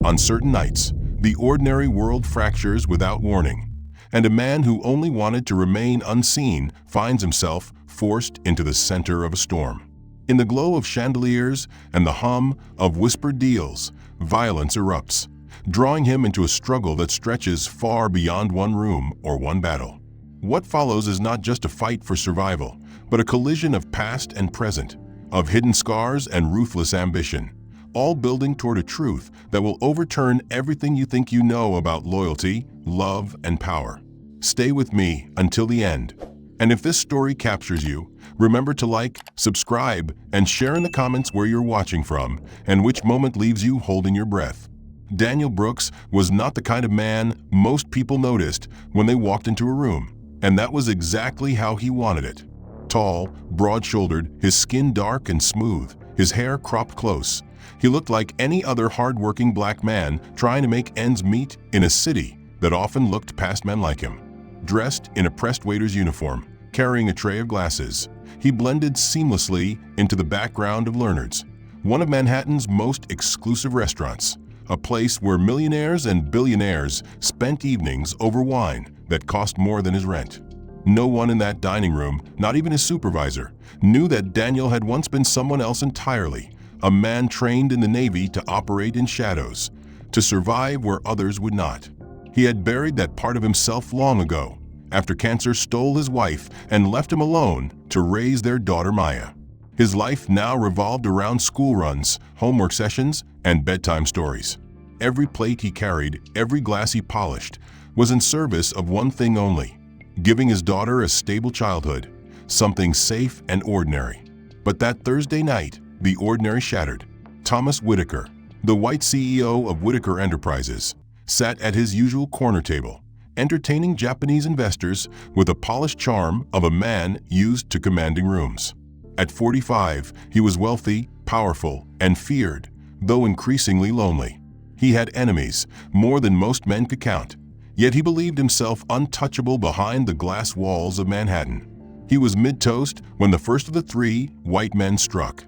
On certain nights, the ordinary world fractures without warning, and a man who only wanted to remain unseen finds himself forced into the center of a storm. In the glow of chandeliers and the hum of whispered deals, violence erupts, drawing him into a struggle that stretches far beyond one room or one battle. What follows is not just a fight for survival, but a collision of past and present, of hidden scars and ruthless ambition, all building toward a truth that will overturn everything you think you know about loyalty, love, and power. Stay with me until the end. And if this story captures you, remember to like, subscribe, and share in the comments where you're watching from and which moment leaves you holding your breath. Daniel Brooks was not the kind of man most people noticed when they walked into a room, and that was exactly how he wanted it. Tall, broad-shouldered, his skin dark and smooth, his hair cropped close, he looked like any other hard-working black man trying to make ends meet in a city that often looked past men like him. Dressed in a pressed waiter's uniform, carrying a tray of glasses, he blended seamlessly into the background of Leonard's, one of Manhattan's most exclusive restaurants, a place where millionaires and billionaires spent evenings over wine that cost more than his rent. No one in that dining room, not even his supervisor, knew that Daniel had once been someone else entirely, a man trained in the Navy to operate in shadows, to survive where others would not. He had buried that part of himself long ago, after cancer stole his wife and left him alone to raise their daughter Maya. His life now revolved around school runs, homework sessions, and bedtime stories. Every plate he carried, every glass he polished, was in service of one thing only: giving his daughter a stable childhood, something safe and ordinary. But that Thursday night, the ordinary shattered. Thomas Whitaker, the white CEO of Whitaker Enterprises, sat at his usual corner table, entertaining Japanese investors with the polished charm of a man used to commanding rooms. At 45, he was wealthy, powerful, and feared, though increasingly lonely. He had enemies, more than most men could count, yet he believed himself untouchable behind the glass walls of Manhattan. He was mid-toast when the first of the three white men struck.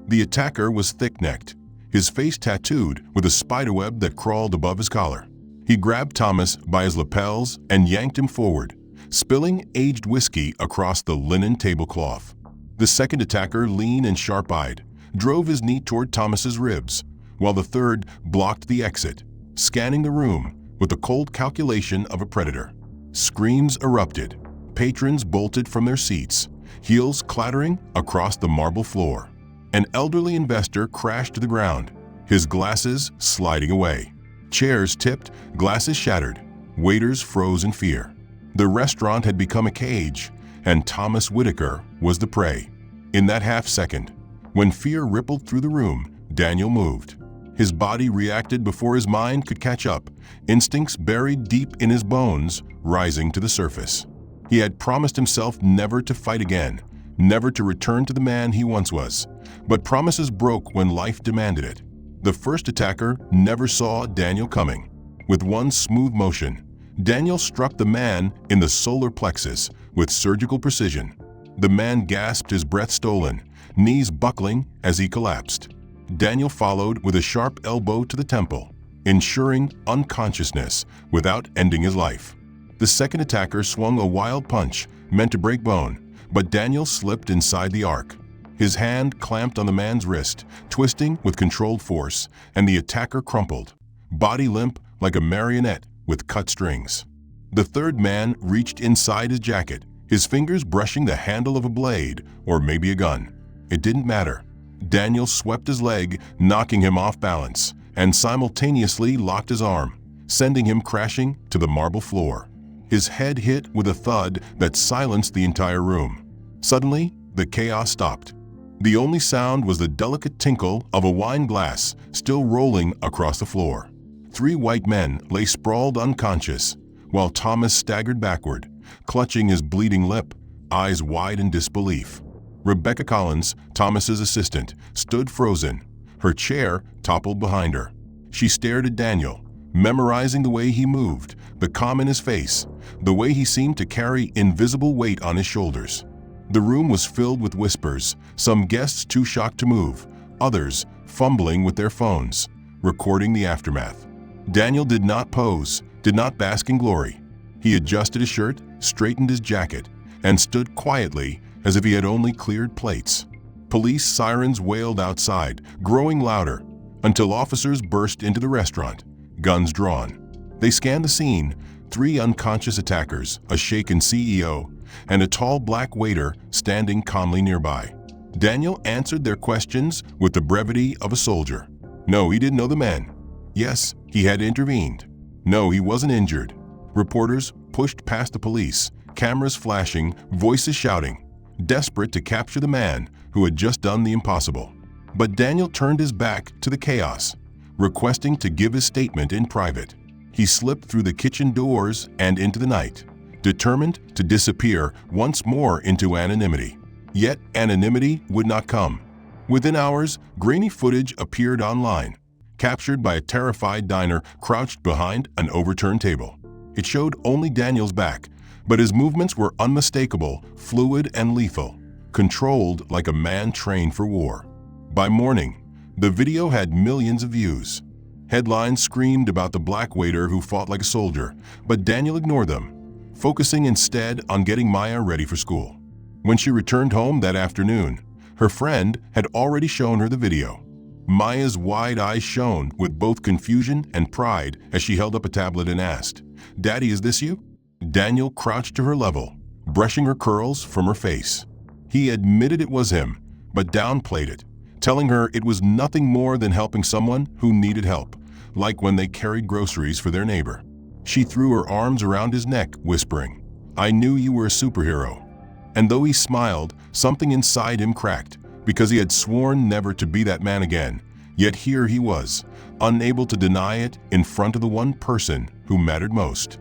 The attacker was thick-necked, his face tattooed with a spiderweb that crawled above his collar. He grabbed Thomas by his lapels and yanked him forward, spilling aged whiskey across the linen tablecloth. The second attacker, lean and sharp-eyed, drove his knee toward Thomas's ribs, while the third blocked the exit, scanning the room with the cold calculation of a predator. Screams erupted. Patrons bolted from their seats, heels clattering across the marble floor. An elderly investor crashed to the ground, his glasses sliding away. Chairs tipped, glasses shattered. Waiters froze in fear. The restaurant had become a cage, and Thomas Whitaker was the prey. In that half-second, when fear rippled through the room, Daniel moved. His body reacted before his mind could catch up, instincts buried deep in his bones rising to the surface. He had promised himself never to fight again, never to return to the man he once was, but promises broke when life demanded it. The first attacker never saw Daniel coming. With one smooth motion, Daniel struck the man in the solar plexus with surgical precision. The man gasped, his breath stolen, knees buckling as he collapsed. Daniel followed with a sharp elbow to the temple, ensuring unconsciousness without ending his life. The second attacker swung a wild punch meant to break bone, but Daniel slipped inside the arc. His hand clamped on the man's wrist, twisting with controlled force, and the attacker crumpled, body limp like a marionette with cut strings. The third man reached inside his jacket, his fingers brushing the handle of a blade or maybe a gun. It didn't matter. Daniel swept his leg, knocking him off balance, and simultaneously locked his arm, sending him crashing to the marble floor. His head hit with a thud that silenced the entire room. Suddenly, the chaos stopped. The only sound was the delicate tinkle of a wine glass still rolling across the floor. Three white men lay sprawled unconscious, while Thomas staggered backward, clutching his bleeding lip, eyes wide in disbelief. Rebecca Collins, Thomas's assistant, stood frozen, her chair toppled behind her. She stared at Daniel, memorizing the way he moved, the calm in his face, the way he seemed to carry invisible weight on his shoulders. The room was filled with whispers, some guests too shocked to move, others fumbling with their phones, recording the aftermath. Daniel did not pose, did not bask in glory. He adjusted his shirt, straightened his jacket, and stood quietly as if he had only cleared plates. Police sirens wailed outside, growing louder, until officers burst into the restaurant, guns drawn. They scanned the scene, 3 unconscious attackers, a shaken CEO, and a tall black waiter standing calmly nearby. Daniel answered their questions with the brevity of a soldier. No, he didn't know the men. Yes, he had intervened. No, he wasn't injured. Reporters pushed past the police, cameras flashing, voices shouting, desperate to capture the man who had just done the impossible. But Daniel turned his back to the chaos, requesting to give his statement in private. He slipped through the kitchen doors and into the night, determined to disappear once more into anonymity. Yet anonymity would not come. Within hours, grainy footage appeared online, captured by a terrified diner crouched behind an overturned table. It showed only Daniel's back, but his movements were unmistakable, fluid and lethal, controlled like a man trained for war. By morning, the video had millions of views. Headlines screamed about the black waiter who fought like a soldier, but Daniel ignored them, focusing instead on getting Maya ready for school. When she returned home that afternoon, her friend had already shown her the video. Maya's wide eyes shone with both confusion and pride as she held up a tablet and asked, "Daddy, is this you?" Daniel crouched to her level, brushing her curls from her face. He admitted it was him, but downplayed it, telling her it was nothing more than helping someone who needed help, like when they carried groceries for their neighbor. She threw her arms around his neck, whispering, "I knew you were a superhero." And though he smiled, something inside him cracked, because he had sworn never to be that man again. Yet here he was, unable to deny it in front of the one person who mattered most.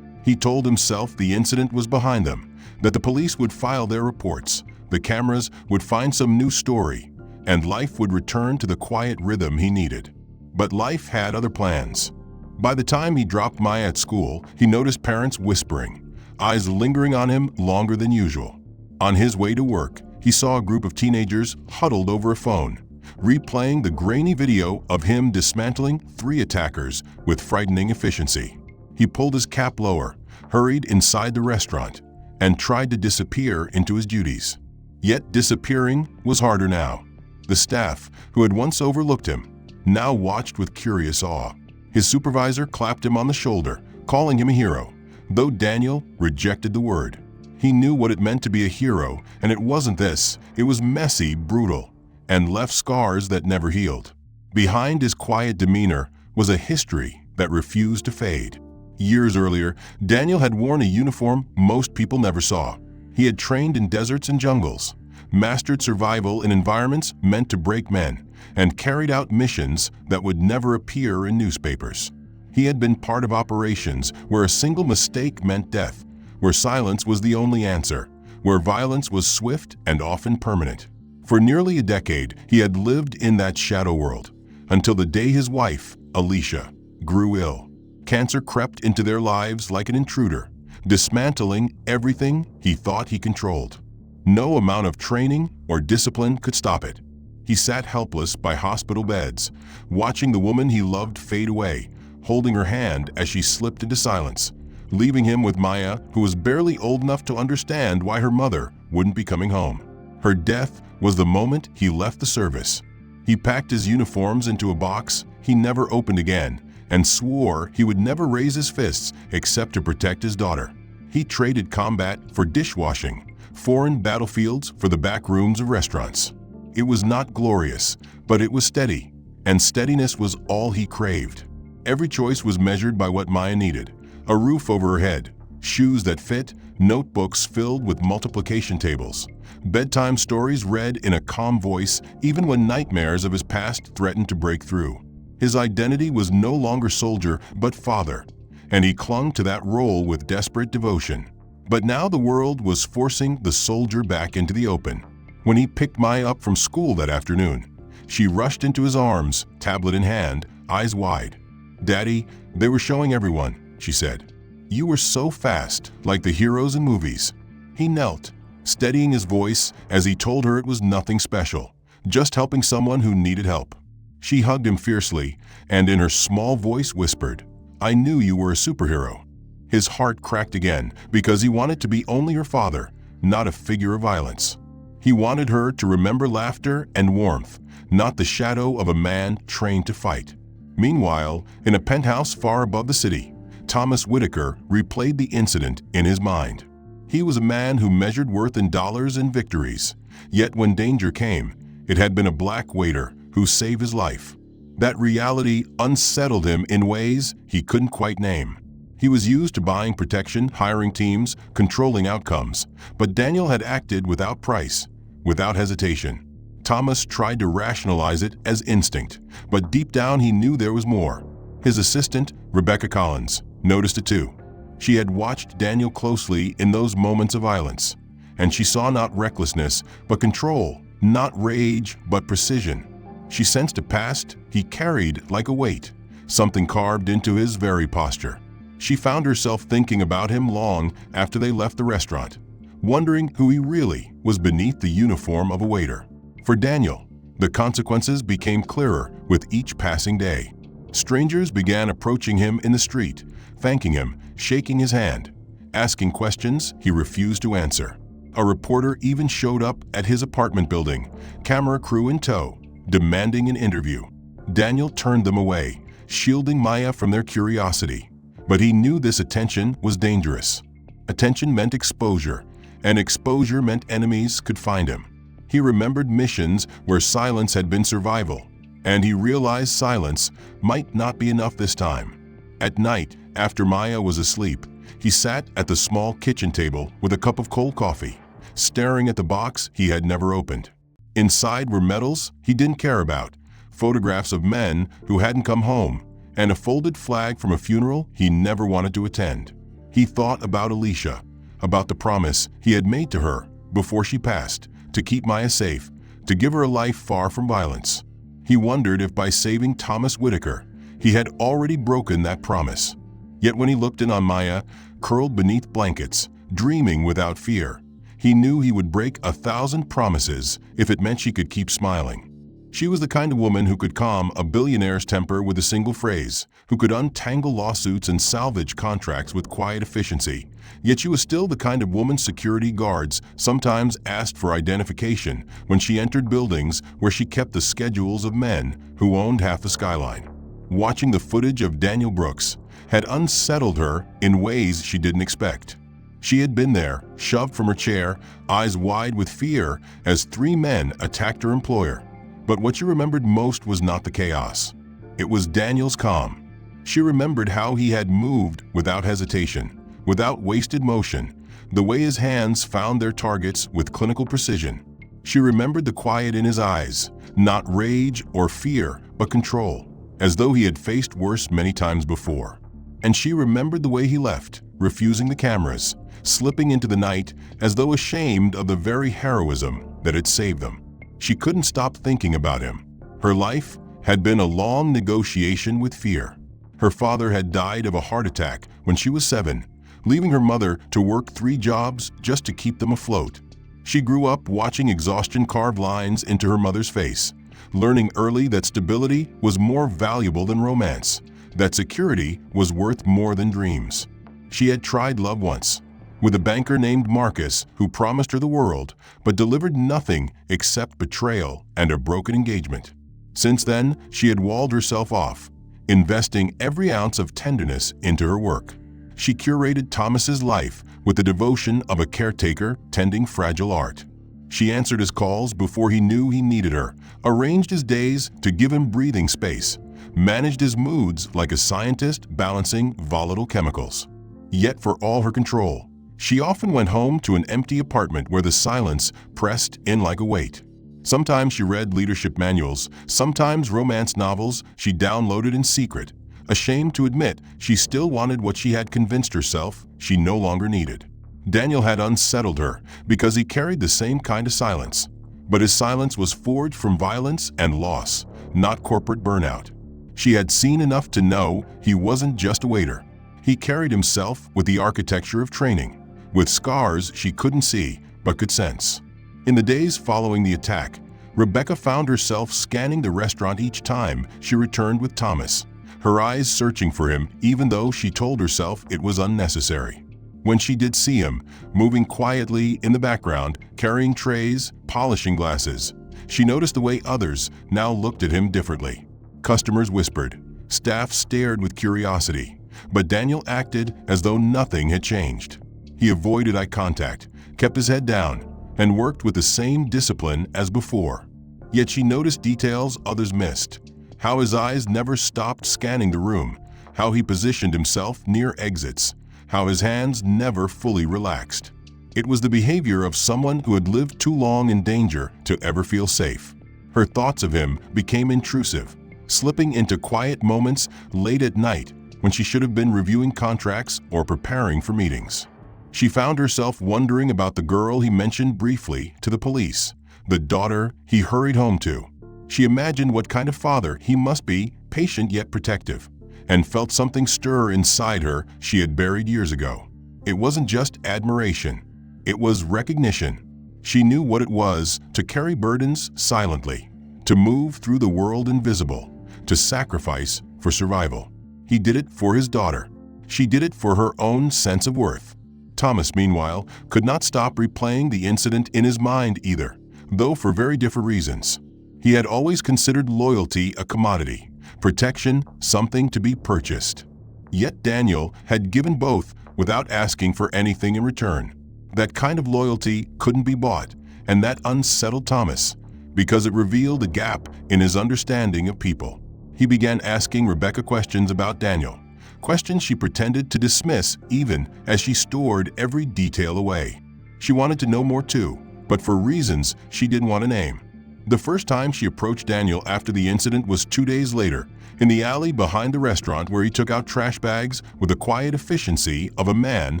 He told himself the incident was behind them, that the police would file their reports, the cameras would find some new story, and life would return to the quiet rhythm he needed. But life had other plans. By the time he dropped Maya at school, he noticed parents whispering, eyes lingering on him longer than usual. On his way to work, he saw a group of teenagers huddled over a phone, replaying the grainy video of him dismantling 3 attackers with frightening efficiency. He pulled his cap lower, hurried inside the restaurant, and tried to disappear into his duties. Yet disappearing was harder now. The staff, who had once overlooked him, now watched with curious awe. His supervisor clapped him on the shoulder, calling him a hero, though Daniel rejected the word. He knew what it meant to be a hero, and it wasn't this. It was messy, brutal, and left scars that never healed. Behind his quiet demeanor was a history that refused to fade. Years earlier, Daniel had worn a uniform most people never saw. He had trained in deserts and jungles, mastered survival in environments meant to break men, and carried out missions that would never appear in newspapers. He had been part of operations where a single mistake meant death, where silence was the only answer, where violence was swift and often permanent. For nearly a decade, he had lived in that shadow world, until the day his wife, Alicia, grew ill. Cancer crept into their lives like an intruder, dismantling everything he thought he controlled. No amount of training or discipline could stop it. He sat helpless by hospital beds, watching the woman he loved fade away, holding her hand as she slipped into silence, leaving him with Maya, who was barely old enough to understand why her mother wouldn't be coming home. Her death was the moment he left the service. He packed his uniforms into a box he never opened again and swore he would never raise his fists except to protect his daughter. He traded combat for dishwashing, foreign battlefields for the back rooms of restaurants. It was not glorious, but it was steady, and steadiness was all he craved. Every choice was measured by what Maya needed: a roof over her head, shoes that fit, notebooks filled with multiplication tables, bedtime stories read in a calm voice even when nightmares of his past threatened to break through. His identity was no longer soldier but father, and he clung to that role with desperate devotion. But now the world was forcing the soldier back into the open. When he picked Maya up from school that afternoon, she rushed into his arms, tablet in hand, eyes wide. "Daddy, they were showing everyone," she said. "You were so fast, like the heroes in movies." He knelt, steadying his voice as he told her it was nothing special, just helping someone who needed help. She hugged him fiercely and in her small voice whispered, "I knew you were a superhero." His heart cracked again because he wanted to be only her father, not a figure of violence. He wanted her to remember laughter and warmth, not the shadow of a man trained to fight. Meanwhile, in a penthouse far above the city, Thomas Whitaker replayed the incident in his mind. He was a man who measured worth in dollars and victories, yet when danger came, it had been a black waiter who saved his life. That reality unsettled him in ways he couldn't quite name. He was used to buying protection, hiring teams, controlling outcomes, but Daniel had acted without price, without hesitation. Thomas tried to rationalize it as instinct, but deep down he knew there was more. His assistant, Rebecca Collins, noticed it too. She had watched Daniel closely in those moments of violence, and she saw not recklessness, but control, not rage, but precision. She sensed a past he carried like a weight, something carved into his very posture. She found herself thinking about him long after they left the restaurant, wondering who he really was beneath the uniform of a waiter. For Daniel, the consequences became clearer with each passing day. Strangers began approaching him in the street, thanking him, shaking his hand, asking questions he refused to answer. A reporter even showed up at his apartment building, camera crew in tow, demanding an interview. Daniel turned them away, shielding Maya from their curiosity. But he knew this attention was dangerous. Attention meant exposure, and exposure meant enemies could find him. He remembered missions where silence had been survival, and he realized silence might not be enough this time. At night, after Maya was asleep, he sat at the small kitchen table with a cup of cold coffee, staring at the box he had never opened. Inside were medals he didn't care about, photographs of men who hadn't come home, and a folded flag from a funeral he never wanted to attend. He thought about Alicia, about the promise he had made to her before she passed, to keep Maya safe, to give her a life far from violence. He wondered if by saving Thomas Whitaker, he had already broken that promise. Yet when he looked in on Maya, curled beneath blankets, dreaming without fear, he knew he would break 1,000 promises if it meant she could keep smiling. She was the kind of woman who could calm a billionaire's temper with a single phrase, who could untangle lawsuits and salvage contracts with quiet efficiency. Yet she was still the kind of woman security guards sometimes asked for identification when she entered buildings where she kept the schedules of men who owned half the skyline. Watching the footage of Daniel Brooks had unsettled her in ways she didn't expect. She had been there, shoved from her chair, eyes wide with fear as 3 men attacked her employer. But what she remembered most was not the chaos. It was Daniel's calm. She remembered how he had moved without hesitation, without wasted motion, the way his hands found their targets with clinical precision. She remembered the quiet in his eyes, not rage or fear, but control, as though he had faced worse many times before. And she remembered the way he left, refusing the cameras, slipping into the night as though ashamed of the very heroism that had saved them. She couldn't stop thinking about him. Her life had been a long negotiation with fear. Her father had died of a heart attack when she was 7, leaving her mother to work 3 jobs just to keep them afloat. She grew up watching exhaustion carve lines into her mother's face, learning early that stability was more valuable than romance, that security was worth more than dreams. She had tried love once, with a banker named Marcus who promised her the world but delivered nothing except betrayal and a broken engagement. Since then, she had walled herself off, investing every ounce of tenderness into her work. She curated Thomas's life with the devotion of a caretaker tending fragile art. She answered his calls before he knew he needed her, arranged his days to give him breathing space, managed his moods like a scientist balancing volatile chemicals. Yet for all her control, she often went home to an empty apartment where the silence pressed in like a weight. Sometimes she read leadership manuals, sometimes romance novels she downloaded in secret, ashamed to admit she still wanted what she had convinced herself she no longer needed. Daniel had unsettled her because he carried the same kind of silence, but his silence was forged from violence and loss, not corporate burnout. She had seen enough to know he wasn't just a waiter. He carried himself with the architecture of training, with scars she couldn't see but could sense. In the days following the attack, Rebecca found herself scanning the restaurant each time she returned with Thomas, her eyes searching for him even though she told herself it was unnecessary. When she did see him, moving quietly in the background, carrying trays, polishing glasses, she noticed the way others now looked at him differently. Customers whispered, staff stared with curiosity, but Daniel acted as though nothing had changed. He avoided eye contact, kept his head down, and worked with the same discipline as before. Yet she noticed details others missed, how his eyes never stopped scanning the room, how he positioned himself near exits, how his hands never fully relaxed. It was the behavior of someone who had lived too long in danger to ever feel safe. Her thoughts of him became intrusive, slipping into quiet moments late at night when she should have been reviewing contracts or preparing for meetings. She found herself wondering about the girl he mentioned briefly to the police, the daughter he hurried home to. She imagined what kind of father he must be, patient yet protective, and felt something stir inside her she had buried years ago. It wasn't just admiration, it was recognition. She knew what it was to carry burdens silently, to move through the world invisible, to sacrifice for survival. He did it for his daughter. She did it for her own sense of worth. Thomas, meanwhile, could not stop replaying the incident in his mind either, though for very different reasons. He had always considered loyalty a commodity, protection something to be purchased. Yet Daniel had given both without asking for anything in return. That kind of loyalty couldn't be bought, and that unsettled Thomas, because it revealed a gap in his understanding of people. He began asking Rebecca questions about Daniel, questions she pretended to dismiss even as she stored every detail away. She wanted to know more too, but for reasons she didn't want to name. The first time she approached Daniel after the incident was 2 days later, in the alley behind the restaurant where he took out trash bags with the quiet efficiency of a man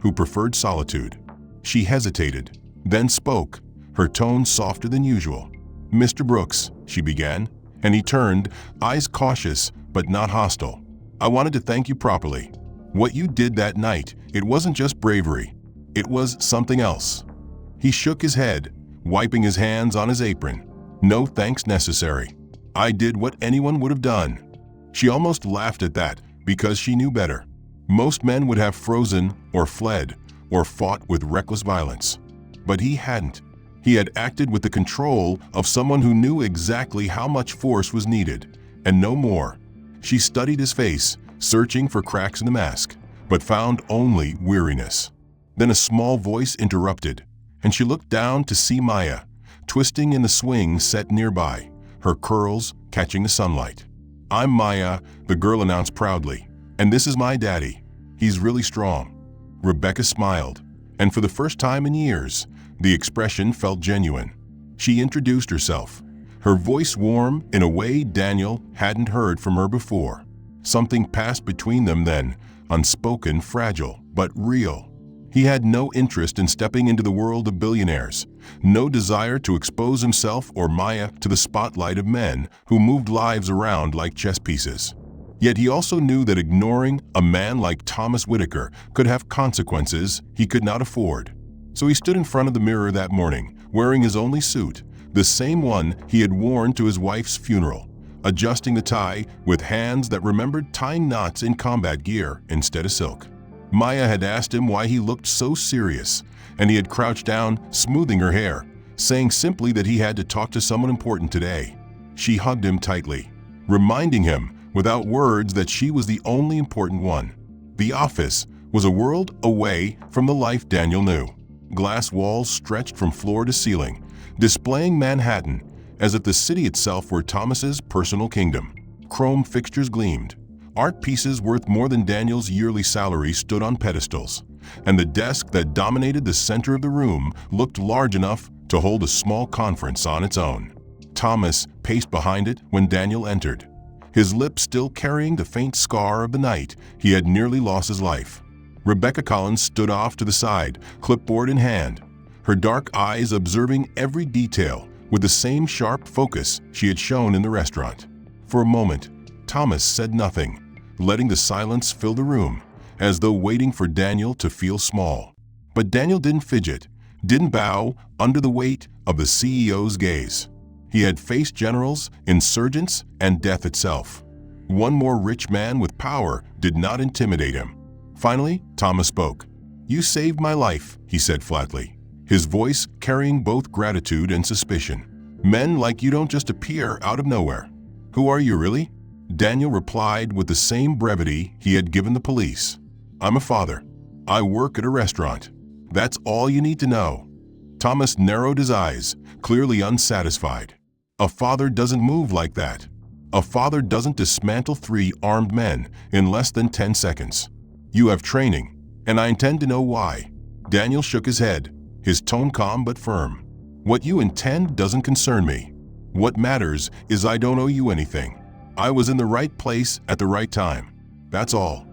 who preferred solitude. She hesitated, then spoke, her tone softer than usual. "Mr. Brooks," she began, and he turned, eyes cautious but not hostile. "I wanted to thank you properly. What you did that night, it wasn't just bravery. It was something else." He shook his head, wiping his hands on his apron. "No thanks necessary. I did what anyone would have done." She almost laughed at that because she knew better. Most men would have frozen or fled or fought with reckless violence. But he hadn't. He had acted with the control of someone who knew exactly how much force was needed, and no more. She studied his face, searching for cracks in the mask, but found only weariness. Then a small voice interrupted, and she looked down to see Maya, twisting in the swing set nearby, her curls catching the sunlight. "I'm Maya," the girl announced proudly, "and this is my daddy. He's really strong." Rebecca smiled, and for the first time in years, the expression felt genuine. She introduced herself, her voice warm in a way Daniel hadn't heard from her before. Something passed between them then, unspoken, fragile, but real. He had no interest in stepping into the world of billionaires, no desire to expose himself or Maya to the spotlight of men who moved lives around like chess pieces. Yet he also knew that ignoring a man like Thomas Whitaker could have consequences he could not afford. So he stood in front of the mirror that morning, wearing his only suit, the same one he had worn to his wife's funeral, adjusting the tie with hands that remembered tying knots in combat gear instead of silk. Maya had asked him why he looked so serious, and he had crouched down, smoothing her hair, saying simply that he had to talk to someone important today. She hugged him tightly, reminding him without words that she was the only important one. The office was a world away from the life Daniel knew. Glass walls stretched from floor to ceiling, displaying Manhattan as if the city itself were Thomas's personal kingdom. Chrome fixtures gleamed. Art pieces worth more than Daniel's yearly salary stood on pedestals, and the desk that dominated the center of the room looked large enough to hold a small conference on its own. Thomas paced behind it when Daniel entered, his lips still carrying the faint scar of the night he had nearly lost his life. Rebecca Collins stood off to the side, clipboard in hand, her dark eyes observing every detail with the same sharp focus she had shown in the restaurant. For a moment, Thomas said nothing, letting the silence fill the room, as though waiting for Daniel to feel small. But Daniel didn't fidget, didn't bow under the weight of the CEO's gaze. He had faced generals, insurgents, and death itself. One more rich man with power did not intimidate him. Finally, Thomas spoke. "You saved my life," he said flatly, his voice carrying both gratitude and suspicion. "Men like you don't just appear out of nowhere." "Who are you really?" Daniel replied with the same brevity he had given the police. "I'm a father. I work at a restaurant. That's all you need to know." Thomas narrowed his eyes, clearly unsatisfied. A father doesn't move like that. A father doesn't dismantle 3 armed men in less than 10 seconds. "You have training, and I intend to know why." Daniel shook his head, his tone calm but firm. "What you intend doesn't concern me. What matters is I don't owe you anything. I was in the right place at the right time. That's all."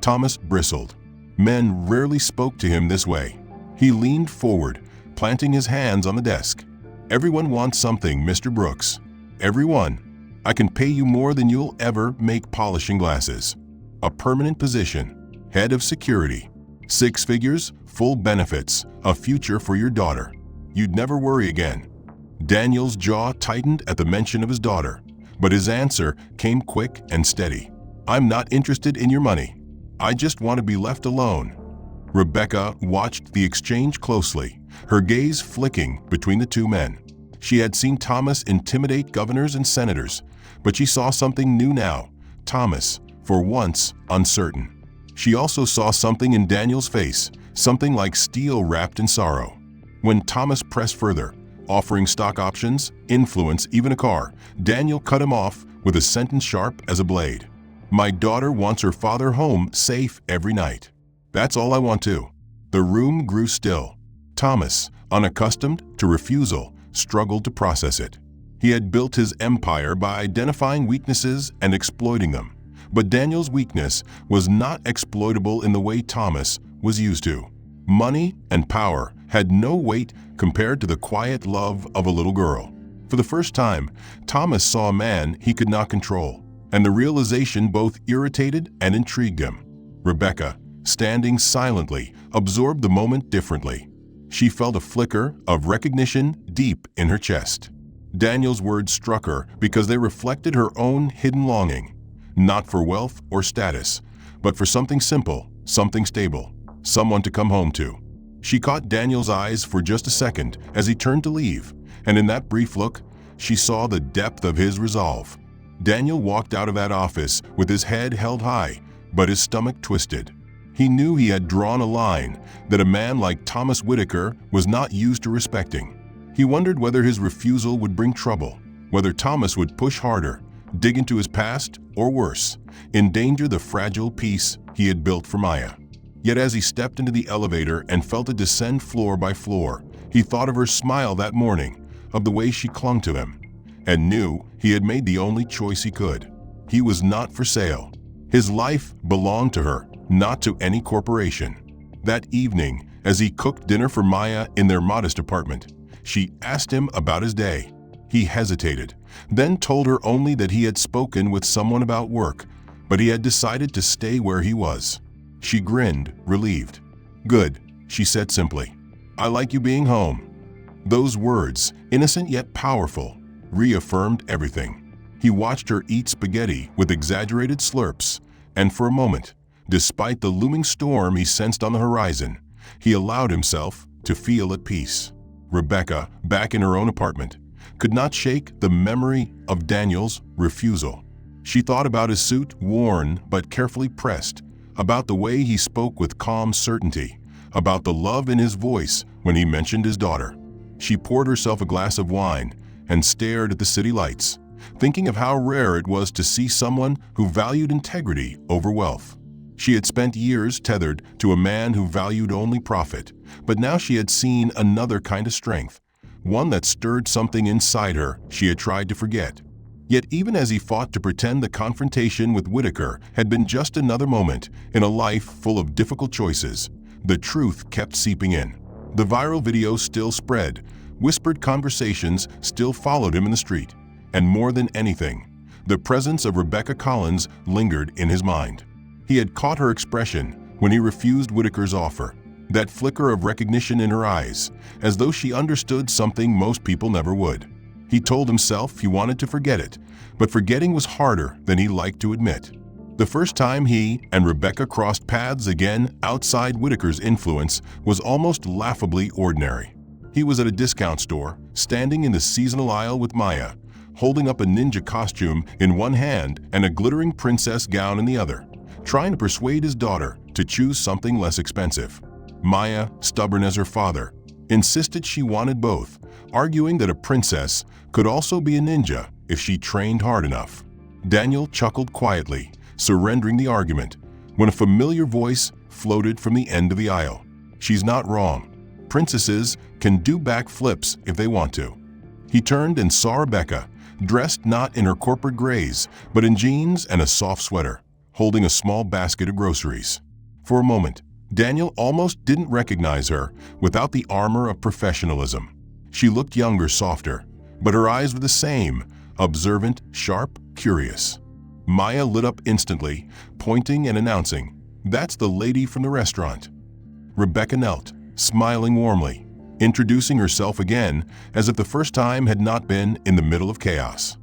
Thomas bristled. Men rarely spoke to him this way. He leaned forward, planting his hands on the desk. "Everyone wants something, Mr. Brooks. Everyone. I can pay you more than you'll ever make polishing glasses. A permanent position, head of security, 6 figures, full benefits, a future for your daughter. You'd never worry again." Daniel's jaw tightened at the mention of his daughter, but his answer came quick and steady. "I'm not interested in your money. I just want to be left alone." Rebecca watched the exchange closely, her gaze flicking between the 2 men. She had seen Thomas intimidate governors and senators, but she saw something new now. Thomas, for once, uncertain. She also saw something in Daniel's face, something like steel wrapped in sorrow. When Thomas pressed further, offering stock options, influence, even a car, Daniel cut him off with a sentence sharp as a blade. "My daughter wants her father home safe every night. That's all I want too." The room grew still. Thomas, unaccustomed to refusal, struggled to process it. He had built his empire by identifying weaknesses and exploiting them. But Daniel's weakness was not exploitable in the way Thomas was used to. Money and power had no weight compared to the quiet love of a little girl. For the first time, Thomas saw a man he could not control, and the realization both irritated and intrigued him. Rebecca, standing silently, absorbed the moment differently. She felt a flicker of recognition deep in her chest. Daniel's words struck her because they reflected her own hidden longing, not for wealth or status, but for something simple, something stable, someone to come home to. She caught Daniel's eyes for just a second as he turned to leave, and in that brief look, she saw the depth of his resolve. Daniel walked out of that office with his head held high, but his stomach twisted. He knew he had drawn a line that a man like Thomas Whitaker was not used to respecting. He wondered whether his refusal would bring trouble, whether Thomas would push harder, dig into his past, or worse, endanger the fragile peace he had built for Maya. Yet as he stepped into the elevator and felt it descend floor by floor, he thought of her smile that morning, of the way she clung to him, and knew he had made the only choice he could. He was not for sale. His life belonged to her, not to any corporation. That evening, as he cooked dinner for Maya in their modest apartment, she asked him about his day. He hesitated, then told her only that he had spoken with someone about work, but he had decided to stay where he was. She grinned, relieved. "Good," she said simply. "I like you being home." Those words, innocent yet powerful, reaffirmed everything. He watched her eat spaghetti with exaggerated slurps, and for a moment, despite the looming storm he sensed on the horizon, he allowed himself to feel at peace. Rebecca, back in her own apartment, could not shake the memory of Daniel's refusal. She thought about his suit, worn but carefully pressed, about the way he spoke with calm certainty, about the love in his voice when he mentioned his daughter. She poured herself a glass of wine and stared at the city lights, thinking of how rare it was to see someone who valued integrity over wealth. She had spent years tethered to a man who valued only profit, but now she had seen another kind of strength, one that stirred something inside her she had tried to forget. Yet even as he fought to pretend the confrontation with Whitaker had been just another moment in a life full of difficult choices, the truth kept seeping in. The viral video still spread, whispered conversations still followed him in the street, and more than anything, the presence of Rebecca Collins lingered in his mind. He had caught her expression when he refused Whitaker's offer, that flicker of recognition in her eyes, as though she understood something most people never would. He told himself he wanted to forget it, but forgetting was harder than he liked to admit. The first time he and Rebecca crossed paths again outside Whitaker's influence was almost laughably ordinary. He was at a discount store, standing in the seasonal aisle with Maya, holding up a ninja costume in one hand and a glittering princess gown in the other, trying to persuade his daughter to choose something less expensive. Maya, stubborn as her father, insisted she wanted both, arguing that a princess could also be a ninja if she trained hard enough. Daniel chuckled quietly, surrendering the argument, when a familiar voice floated from the end of the aisle. "She's not wrong. Princesses can do backflips if they want to." He turned and saw Rebecca, dressed not in her corporate grays, but in jeans and a soft sweater, holding a small basket of groceries. For a moment, Daniel almost didn't recognize her without the armor of professionalism. She looked younger, softer, but her eyes were the same, observant, sharp, curious. Maya lit up instantly, pointing and announcing, "That's the lady from the restaurant." Rebecca knelt, smiling warmly, introducing herself again as if the first time had not been in the middle of chaos.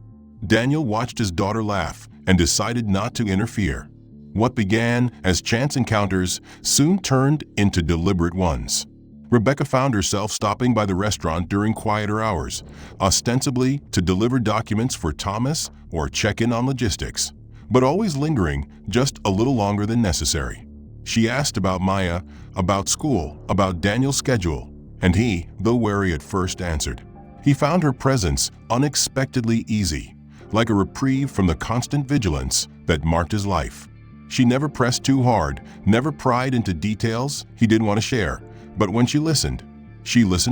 Daniel watched his daughter laugh and decided not to interfere. What began as chance encounters soon turned into deliberate ones. Rebecca found herself stopping by the restaurant during quieter hours, ostensibly to deliver documents for Thomas or check in on logistics, but always lingering just a little longer than necessary. She asked about Maya, about school, about Daniel's schedule, and he, though wary at first, answered. He found her presence unexpectedly easy, like a reprieve from the constant vigilance that marked his life. She never pressed too hard, never pried into details he didn't want to share, but when she listened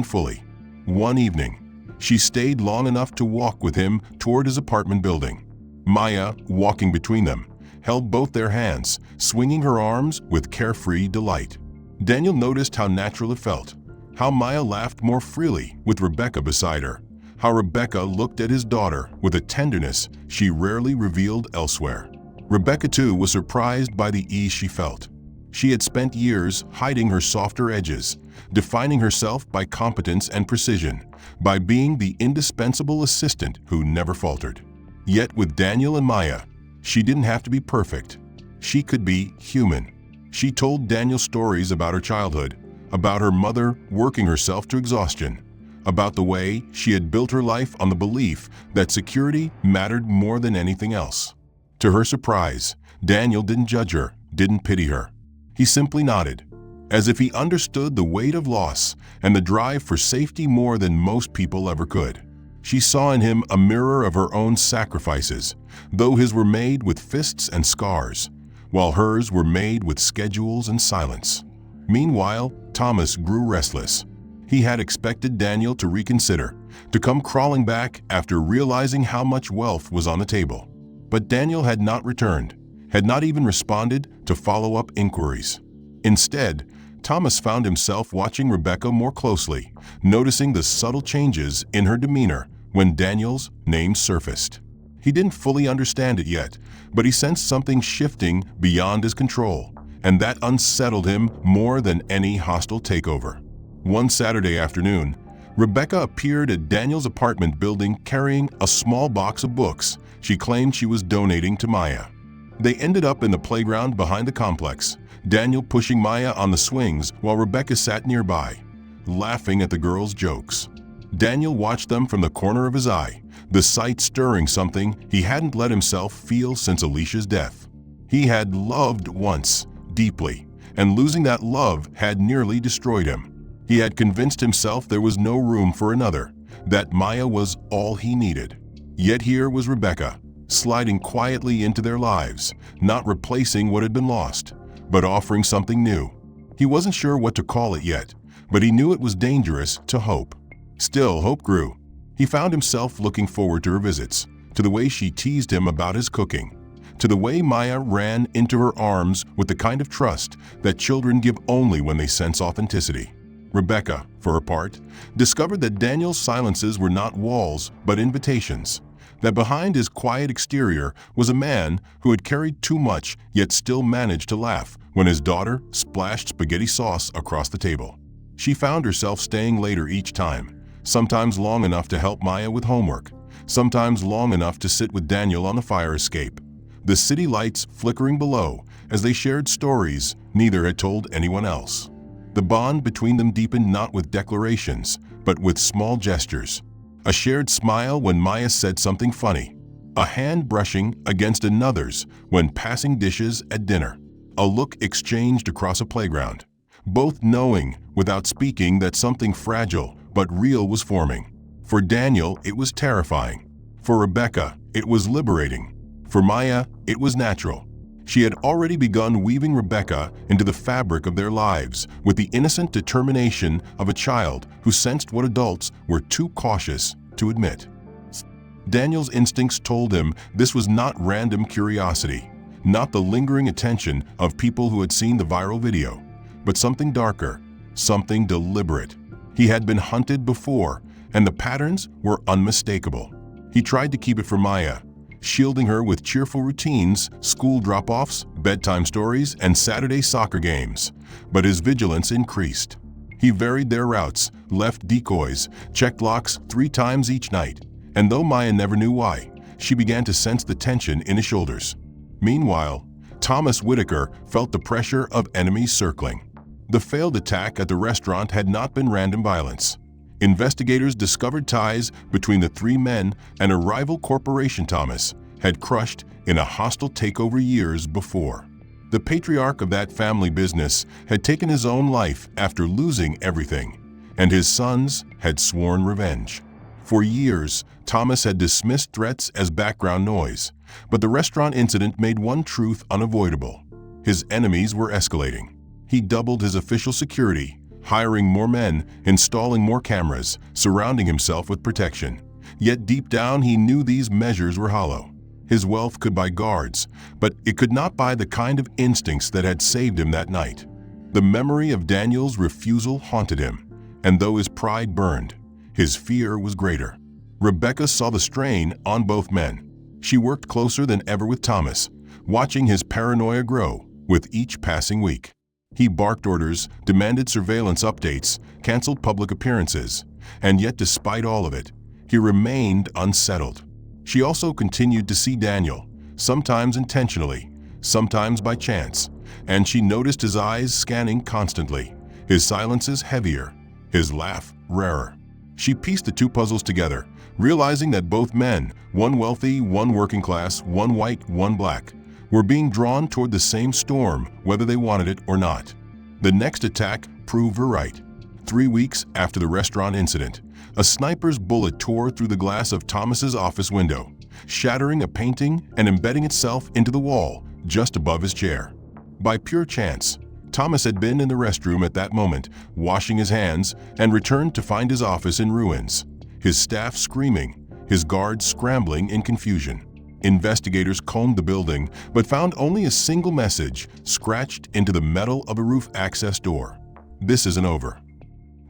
fully. One evening, she stayed long enough to walk with him toward his apartment building. Maya, walking between them, held both their hands, swinging her arms with carefree delight. Daniel noticed how natural it felt, how Maya laughed more freely with Rebecca beside her, how Rebecca looked at his daughter with a tenderness she rarely revealed elsewhere. Rebecca, too, was surprised by the ease she felt. She had spent years hiding her softer edges, defining herself by competence and precision, by being the indispensable assistant who never faltered. Yet with Daniel and Maya, she didn't have to be perfect. She could be human. She told Daniel stories about her childhood, about her mother working herself to exhaustion, about the way she had built her life on the belief that security mattered more than anything else. To her surprise, Daniel didn't judge her, didn't pity her. He simply nodded, as if he understood the weight of loss and the drive for safety more than most people ever could. She saw in him a mirror of her own sacrifices, though his were made with fists and scars, while hers were made with schedules and silence. Meanwhile, Thomas grew restless. He had expected Daniel to reconsider, to come crawling back after realizing how much wealth was on the table. But Daniel had not returned, had not even responded to follow-up inquiries. Instead, Thomas found himself watching Rebecca more closely, noticing the subtle changes in her demeanor when Daniel's name surfaced. He didn't fully understand it yet, but he sensed something shifting beyond his control, and that unsettled him more than any hostile takeover. One Saturday afternoon, Rebecca appeared at Daniel's apartment building carrying a small box of books she claimed she was donating to Maya. They ended up in the playground behind the complex, Daniel pushing Maya on the swings while Rebecca sat nearby, laughing at the girls' jokes. Daniel watched them from the corner of his eye, the sight stirring something he hadn't let himself feel since Alicia's death. He had loved once, deeply, and losing that love had nearly destroyed him. He had convinced himself there was no room for another, that Maya was all he needed. Yet here was Rebecca, sliding quietly into their lives, not replacing what had been lost, but offering something new. He wasn't sure what to call it yet, but he knew it was dangerous to hope. Still, hope grew. He found himself looking forward to her visits, to the way she teased him about his cooking, to the way Maya ran into her arms with the kind of trust that children give only when they sense authenticity. Rebecca, for her part, discovered that Daniel's silences were not walls but invitations, that behind his quiet exterior was a man who had carried too much yet still managed to laugh when his daughter splashed spaghetti sauce across the table. She found herself staying later each time, sometimes long enough to help Maya with homework, sometimes long enough to sit with Daniel on the fire escape. The city lights flickering below as they shared stories neither had told anyone else. The bond between them deepened not with declarations, but with small gestures. A shared smile when Maya said something funny, a hand brushing against another's when passing dishes at dinner, a look exchanged across a playground, both knowing without speaking that something fragile but real was forming. For Daniel, it was terrifying. For Rebecca, it was liberating. For Maya, it was natural. She had already begun weaving Rebecca into the fabric of their lives with the innocent determination of a child who sensed what adults were too cautious to admit. Daniel's instincts told him this was not random curiosity, not the lingering attention of people who had seen the viral video, but something darker, something deliberate. He had been hunted before, and the patterns were unmistakable. He tried to keep it from Maya, shielding her with cheerful routines, school drop-offs, bedtime stories, and Saturday soccer games. But his vigilance increased. He varied their routes, left decoys, checked locks 3 times each night. And though Maya never knew why, she began to sense the tension in his shoulders. Meanwhile, Thomas Whitaker felt the pressure of enemies circling. The failed attack at the restaurant had not been random violence. Investigators discovered ties between the 3 men and a rival corporation Thomas had crushed in a hostile takeover years before. The patriarch of that family business had taken his own life after losing everything, and his sons had sworn revenge. For years, Thomas had dismissed threats as background noise, but the restaurant incident made one truth unavoidable. His enemies were escalating. He doubled his official security, hiring more men, installing more cameras, surrounding himself with protection. Yet deep down he knew these measures were hollow. His wealth could buy guards, but it could not buy the kind of instincts that had saved him that night. The memory of Daniel's refusal haunted him, and though his pride burned, his fear was greater. Rebecca saw the strain on both men. She worked closer than ever with Thomas, watching his paranoia grow with each passing week. He barked orders, demanded surveillance updates, canceled public appearances, and yet despite all of it, he remained unsettled. She also continued to see Daniel, sometimes intentionally, sometimes by chance, and she noticed his eyes scanning constantly, his silences heavier, his laugh rarer. She pieced the 2 puzzles together, realizing that both men, one wealthy, one working class, one white, one black, were being drawn toward the same storm whether they wanted it or not. The next attack proved her right. 3 weeks after the restaurant incident, a sniper's bullet tore through the glass of Thomas's office window, shattering a painting and embedding itself into the wall just above his chair. By pure chance, Thomas had been in the restroom at that moment, washing his hands, and returned to find his office in ruins, his staff screaming, his guards scrambling in confusion. Investigators combed the building, but found only a single message scratched into the metal of a roof access door. "This isn't over."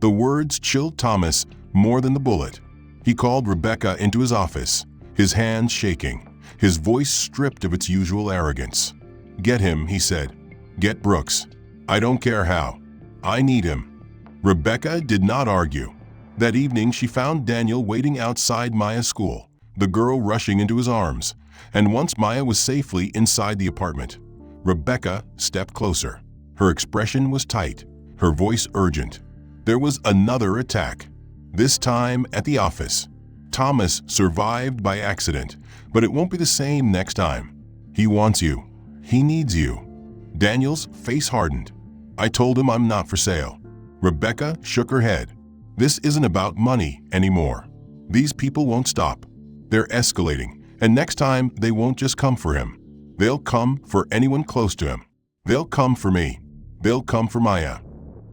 The words chilled Thomas more than the bullet. He called Rebecca into his office, his hands shaking, his voice stripped of its usual arrogance. "Get him," he said. "Get Brooks. I don't care how. I need him." Rebecca did not argue. That evening she found Daniel waiting outside Maya's school, the girl rushing into his arms, and once Maya was safely inside the apartment, Rebecca stepped closer. Her expression was tight, her voice urgent. There was another attack, this time at the office. Thomas survived by accident, but it won't be the same next time. He wants you. He needs you. Daniel's face hardened. "I told him I'm not for sale." Rebecca shook her head. "This isn't about money anymore. These people won't stop. They're escalating, and next time they won't just come for him. They'll come for anyone close to him. They'll come for me. They'll come for Maya."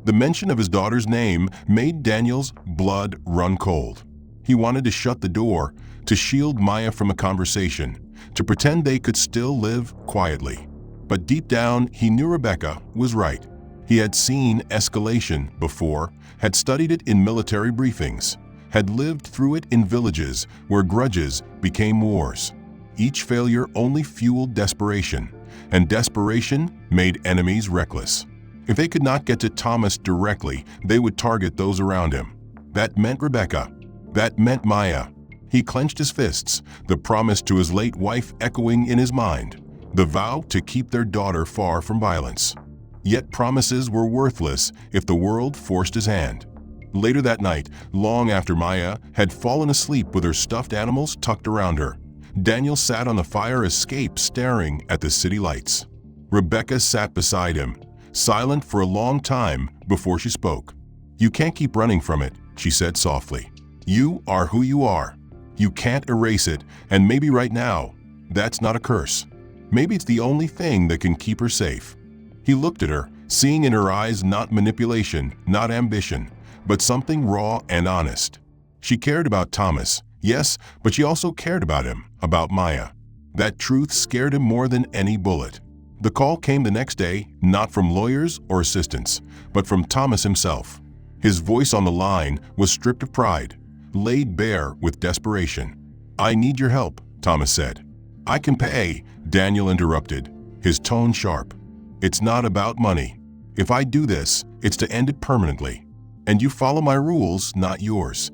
The mention of his daughter's name made Daniel's blood run cold. He wanted to shut the door, to shield Maya from a conversation, to pretend they could still live quietly. But deep down, he knew Rebecca was right. He had seen escalation before, had studied it in military briefings, had lived through it in villages where grudges became wars. Each failure only fueled desperation, and desperation made enemies reckless. If they could not get to Thomas directly, they would target those around him. That meant Rebecca. That meant Maya. He clenched his fists, the promise to his late wife echoing in his mind, the vow to keep their daughter far from violence. Yet promises were worthless if the world forced his hand. Later that night, long after Maya had fallen asleep with her stuffed animals tucked around her, Daniel sat on the fire escape staring at the city lights. Rebecca sat beside him, silent for a long time before she spoke. "You can't keep running from it," she said softly. "You are who you are. You can't erase it, and maybe right now, that's not a curse. Maybe it's the only thing that can keep her safe." He looked at her, seeing in her eyes not manipulation, not ambition, but something raw and honest. She cared about Thomas, yes, but she also cared about him, about Maya. That truth scared him more than any bullet. The call came the next day, not from lawyers or assistants, but from Thomas himself. His voice on the line was stripped of pride, laid bare with desperation. "I need your help," Thomas said. "I can pay," Daniel interrupted, his tone sharp. "It's not about money. If I do this, it's to end it permanently. And you follow my rules, not yours."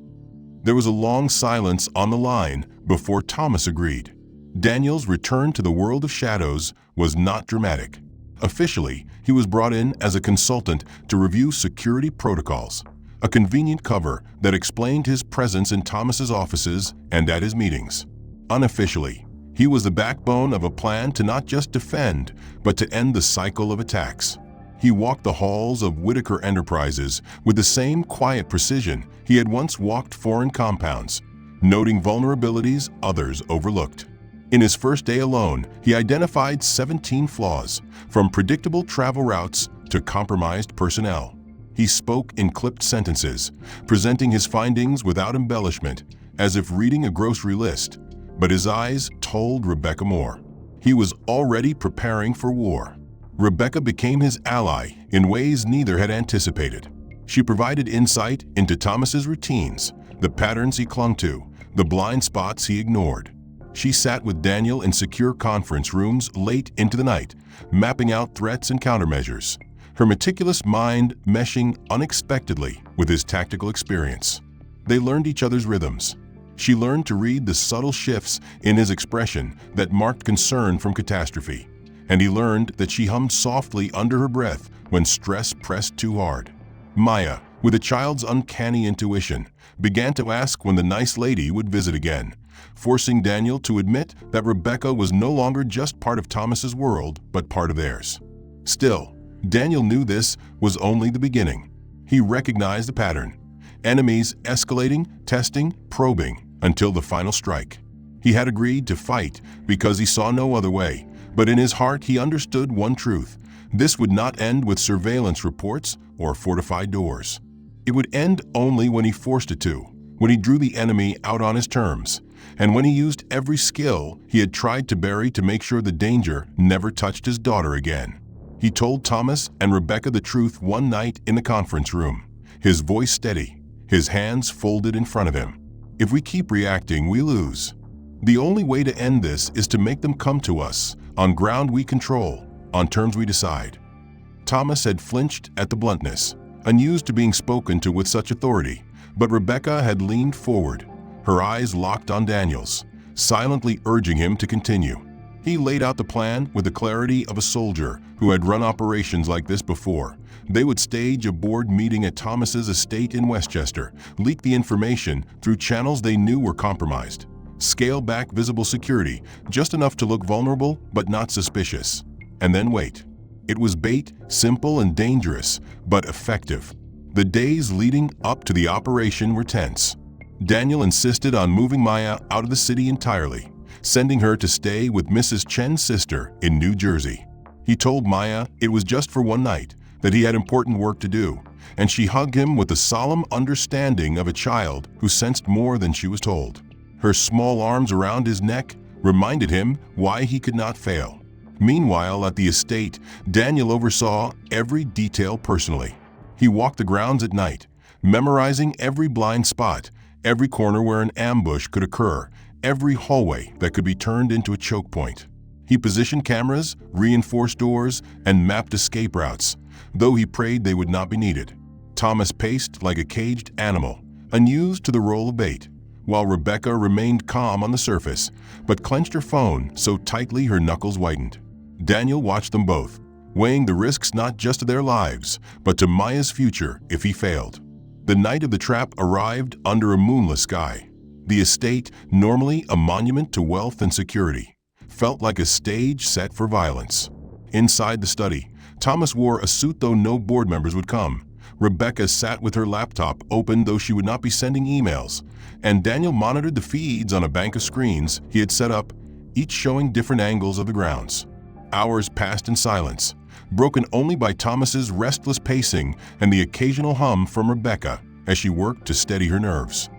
There was a long silence on the line before Thomas agreed. Daniel's return to the world of shadows was not dramatic. Officially, he was brought in as a consultant to review security protocols, a convenient cover that explained his presence in Thomas's offices and at his meetings. Unofficially, he was the backbone of a plan to not just defend, but to end the cycle of attacks. He walked the halls of Whitaker Enterprises with the same quiet precision he had once walked foreign compounds, noting vulnerabilities others overlooked. In his first day alone, he identified 17 flaws, from predictable travel routes to compromised personnel. He spoke in clipped sentences, presenting his findings without embellishment, as if reading a grocery list, but his eyes told Rebecca more. He was already preparing for war. Rebecca became his ally in ways neither had anticipated. She provided insight into Thomas's routines, the patterns he clung to, the blind spots he ignored. She sat with Daniel in secure conference rooms late into the night, mapping out threats and countermeasures, her meticulous mind meshing unexpectedly with his tactical experience. They learned each other's rhythms. She learned to read the subtle shifts in his expression that marked concern from catastrophe, and he learned that she hummed softly under her breath when stress pressed too hard. Maya, with a child's uncanny intuition, began to ask when the nice lady would visit again, forcing Daniel to admit that Rebecca was no longer just part of Thomas's world, but part of theirs. Still, Daniel knew this was only the beginning. He recognized the pattern: enemies escalating, testing, probing, until the final strike. He had agreed to fight because he saw no other way, but in his heart he understood one truth: this would not end with surveillance reports or fortified doors. It would end only when he forced it to, when he drew the enemy out on his terms, and when he used every skill he had tried to bury to make sure the danger never touched his daughter again. He told Thomas and Rebecca the truth one night in the conference room, his voice steady, his hands folded in front of him. "If we keep reacting, we lose. The only way to end this is to make them come to us, on ground we control, on terms we decide." Thomas had flinched at the bluntness, unused to being spoken to with such authority, but Rebecca had leaned forward, her eyes locked on Daniel's, silently urging him to continue. He laid out the plan with the clarity of a soldier who had run operations like this before. They would stage a board meeting at Thomas's estate in Westchester, leak the information through channels they knew were compromised, scale back visible security just enough to look vulnerable but not suspicious, and then wait. It was bait, simple and dangerous, but effective. The days leading up to the operation were tense. Daniel insisted on moving Maya out of the city entirely, sending her to stay with Mrs. Chen's sister in New Jersey. He told Maya it was just for one night, that he had important work to do, and she hugged him with the solemn understanding of a child who sensed more than she was told. Her small arms around his neck reminded him why he could not fail. Meanwhile, at the estate, Daniel oversaw every detail personally. He walked the grounds at night, memorizing every blind spot, every corner where an ambush could occur, every hallway that could be turned into a choke point. He positioned cameras, reinforced doors, and mapped escape routes, though he prayed they would not be needed. Thomas paced like a caged animal, unused to the role of bait, while Rebecca remained calm on the surface, but clenched her phone so tightly her knuckles whitened. Daniel watched them both, weighing the risks not just to their lives, but to Maya's future if he failed. The night of the trap arrived under a moonless sky. The estate, normally a monument to wealth and security, felt like a stage set for violence. Inside the study, Thomas wore a suit though no board members would come. Rebecca sat with her laptop open though she would not be sending emails, and Daniel monitored the feeds on a bank of screens he had set up, each showing different angles of the grounds. Hours passed in silence, broken only by Thomas's restless pacing and the occasional hum from Rebecca as she worked to steady her nerves.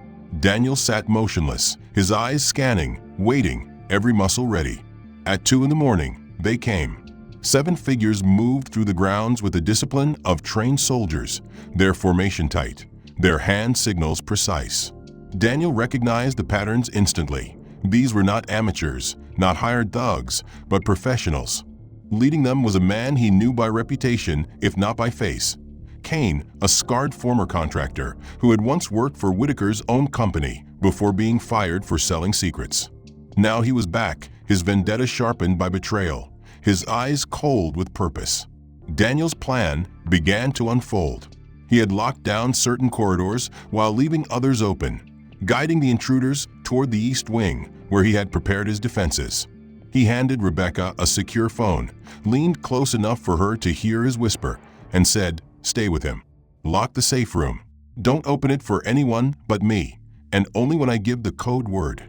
Daniel sat motionless, his eyes scanning, waiting, every muscle ready. At 2 in the morning, they came. 7 figures moved through the grounds with the discipline of trained soldiers, their formation tight, their hand signals precise. Daniel recognized the patterns instantly. These were not amateurs, not hired thugs, but professionals. Leading them was a man he knew by reputation, if not by face. Kane, a scarred former contractor who had once worked for Whitaker's own company before being fired for selling secrets. Now he was back, his vendetta sharpened by betrayal, his eyes cold with purpose. Daniel's plan began to unfold. He had locked down certain corridors while leaving others open, guiding the intruders toward the east wing, where he had prepared his defenses. He handed Rebecca a secure phone, leaned close enough for her to hear his whisper, and said, "Stay with him. Lock the safe room. Don't open it for anyone but me, and only when I give the code word."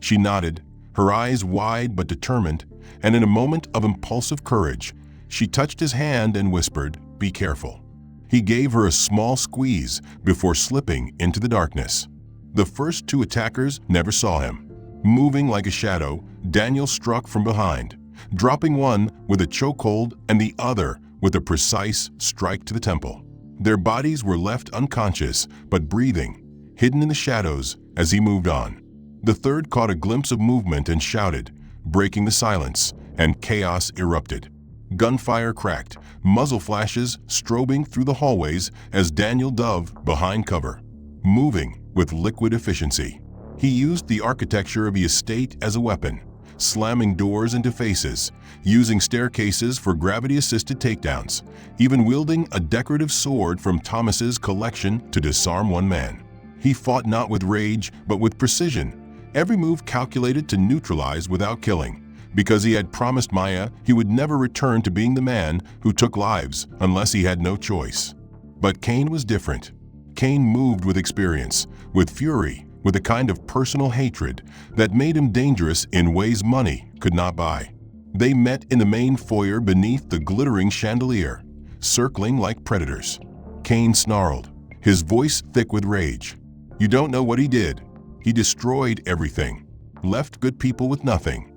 She nodded, her eyes wide but determined, and in a moment of impulsive courage, she touched his hand and whispered, "Be careful." He gave her a small squeeze before slipping into the darkness. The first 2 attackers never saw him. Moving like a shadow, Daniel struck from behind, dropping one with a chokehold and the other with a precise strike to the temple. Their bodies were left unconscious but breathing, hidden in the shadows as he moved on. The third caught a glimpse of movement and shouted, breaking the silence, and chaos erupted. Gunfire cracked, muzzle flashes strobing through the hallways as Daniel dove behind cover, moving with liquid efficiency. He used the architecture of the estate as a weapon, slamming doors into faces, using staircases for gravity-assisted takedowns, even wielding a decorative sword from Thomas's collection to disarm one man. He fought not with rage, but with precision, every move calculated to neutralize without killing, because he had promised Maya he would never return to being the man who took lives unless he had no choice. But Kane was different. Kane moved with experience, with fury, with a kind of personal hatred that made him dangerous in ways money could not buy. They met in the main foyer beneath the glittering chandelier, circling like predators. Kane snarled, his voice thick with rage. "You don't know what he did. He destroyed everything, left good people with nothing."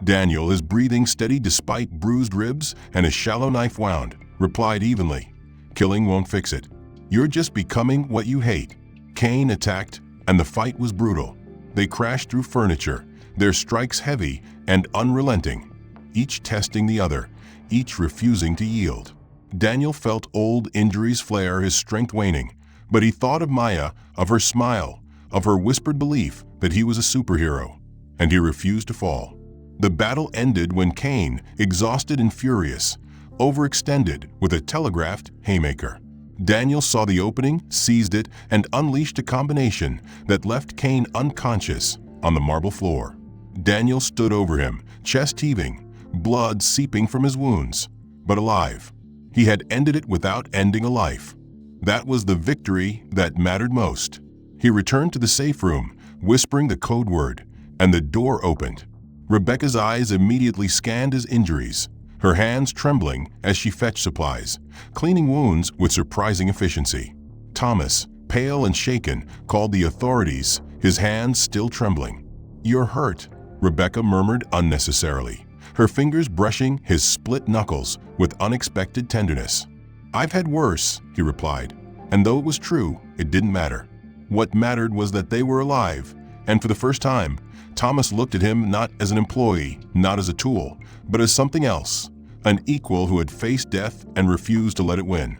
Daniel, his breathing steady despite bruised ribs and a shallow knife wound, replied evenly, "Killing won't fix it. You're just becoming what you hate." Kane attacked, and the fight was brutal. They crashed through furniture, their strikes heavy and unrelenting, each testing the other, each refusing to yield. Daniel felt old injuries flare, his strength waning, but he thought of Maya, of her smile, of her whispered belief that he was a superhero, and he refused to fall. The battle ended when Kane, exhausted and furious, overextended with a telegraphed haymaker. Daniel saw the opening, seized it, and unleashed a combination that left Kane unconscious on the marble floor. Daniel stood over him, chest heaving, blood seeping from his wounds, but alive. He had ended it without ending a life. That was the victory that mattered most. He returned to the safe room, whispering the code word, and the door opened. Rebecca's eyes immediately scanned his injuries, her hands trembling as she fetched supplies, cleaning wounds with surprising efficiency. Thomas, pale and shaken, called the authorities, his hands still trembling. "You're hurt," Rebecca murmured unnecessarily, her fingers brushing his split knuckles with unexpected tenderness. "I've had worse," he replied, and though it was true, it didn't matter. What mattered was that they were alive, and for the first time, Thomas looked at him not as an employee, not as a tool, but as something else, an equal who had faced death and refused to let it win.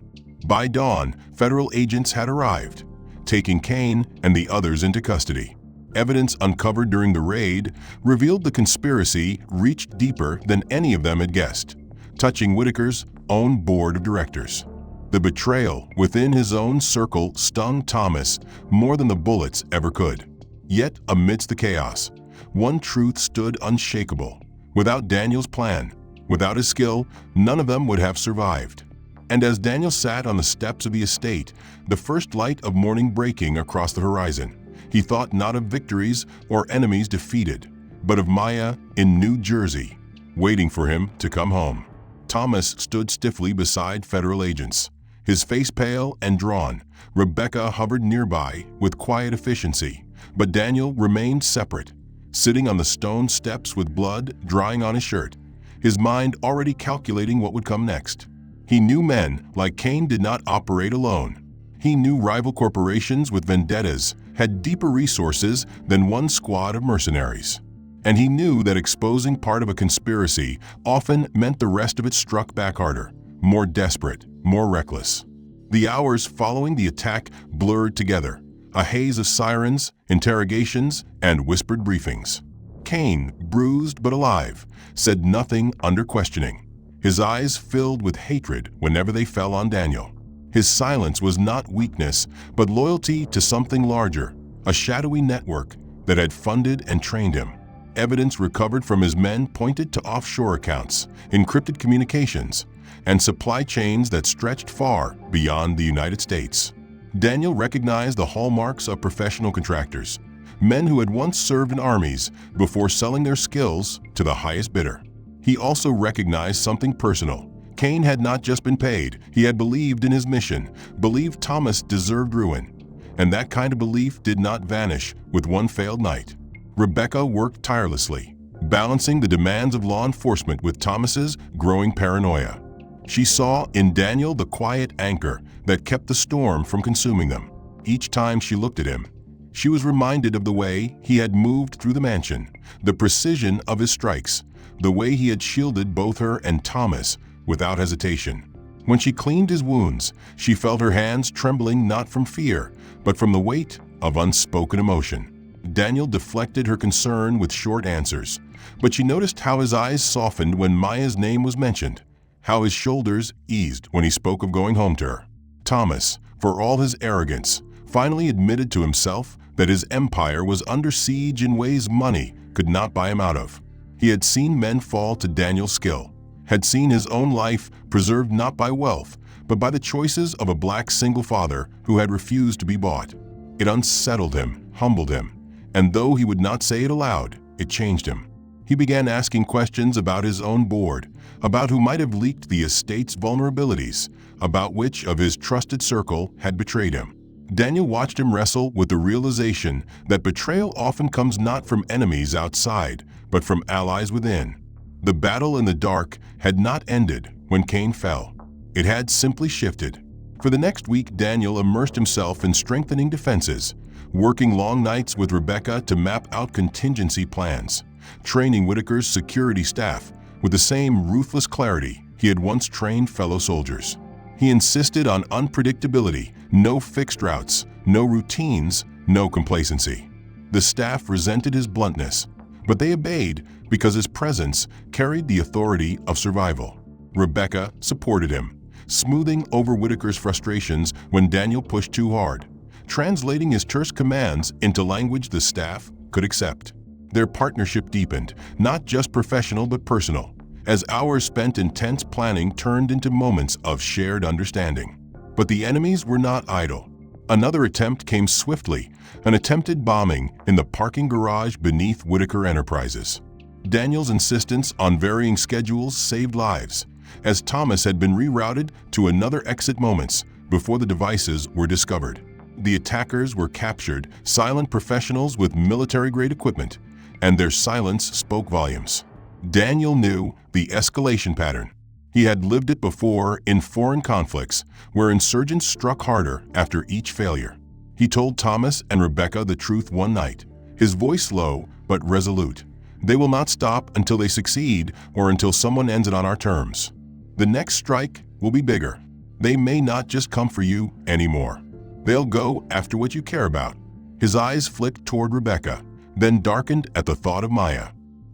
By dawn, federal agents had arrived, taking Cain and the others into custody. Evidence uncovered during the raid revealed the conspiracy reached deeper than any of them had guessed, touching Whitaker's own board of directors. The betrayal within his own circle stung Thomas more than the bullets ever could. Yet, amidst the chaos, one truth stood unshakable. Without Daniel's plan, without his skill, none of them would have survived. And as Daniel sat on the steps of the estate, the first light of morning breaking across the horizon, he thought not of victories or enemies defeated, but of Maya in New Jersey, waiting for him to come home. Thomas stood stiffly beside federal agents, his face pale and drawn. Rebecca hovered nearby with quiet efficiency, but Daniel remained separate, sitting on the stone steps with blood drying on his shirt, his mind already calculating what would come next. He knew men like Cain did not operate alone. He knew rival corporations with vendettas had deeper resources than one squad of mercenaries. And he knew that exposing part of a conspiracy often meant the rest of it struck back harder, more desperate, more reckless. The hours following the attack blurred together, a haze of sirens, interrogations, and whispered briefings. Cain, bruised but alive, said nothing under questioning. His eyes filled with hatred whenever they fell on Daniel. His silence was not weakness, but loyalty to something larger, a shadowy network that had funded and trained him. Evidence recovered from his men pointed to offshore accounts, encrypted communications, and supply chains that stretched far beyond the United States. Daniel recognized the hallmarks of professional contractors, men who had once served in armies before selling their skills to the highest bidder. He also recognized something personal. Cain had not just been paid, he had believed in his mission, believed Thomas deserved ruin. And that kind of belief did not vanish with one failed night. Rebecca worked tirelessly, balancing the demands of law enforcement with Thomas's growing paranoia. She saw in Daniel the quiet anchor that kept the storm from consuming them. Each time she looked at him, she was reminded of the way he had moved through the mansion, the precision of his strikes, the way he had shielded both her and Thomas without hesitation. When she cleaned his wounds, she felt her hands trembling not from fear, but from the weight of unspoken emotion. Daniel deflected her concern with short answers, but she noticed how his eyes softened when Maya's name was mentioned, how his shoulders eased when he spoke of going home to her. Thomas, for all his arrogance, finally admitted to himself that his empire was under siege in ways money could not buy him out of. He had seen men fall to Daniel's skill, had seen his own life preserved not by wealth, but by the choices of a black single father who had refused to be bought. It unsettled him, humbled him, and though he would not say it aloud, it changed him. He began asking questions about his own board, about who might have leaked the estate's vulnerabilities, about which of his trusted circle had betrayed him. Daniel watched him wrestle with the realization that betrayal often comes not from enemies outside, but from allies within. The battle in the dark had not ended when Cain fell. It had simply shifted. For the next week, Daniel immersed himself in strengthening defenses, working long nights with Rebecca to map out contingency plans, training Whitaker's security staff with the same ruthless clarity he had once trained fellow soldiers. He insisted on unpredictability, no fixed routes, no routines, no complacency. The staff resented his bluntness, but they obeyed because his presence carried the authority of survival. Rebecca supported him, smoothing over Whitaker's frustrations when Daniel pushed too hard, translating his terse commands into language the staff could accept. Their partnership deepened, not just professional but personal, as hours spent in tense planning turned into moments of shared understanding. But the enemies were not idle. Another attempt came swiftly, an attempted bombing in the parking garage beneath Whitaker Enterprises. Daniel's insistence on varying schedules saved lives, as Thomas had been rerouted to another exit moments before the devices were discovered. The attackers were captured, silent professionals with military-grade equipment, and their silence spoke volumes. Daniel knew the escalation pattern. He had lived it before in foreign conflicts, where insurgents struck harder after each failure. He told Thomas and Rebecca the truth one night, his voice low but resolute. They will not stop until they succeed or until someone ends it on our terms. The next strike will be bigger. They may not just come for you anymore. They'll go after what you care about. His eyes flicked toward Rebecca, then darkened at the thought of Maya.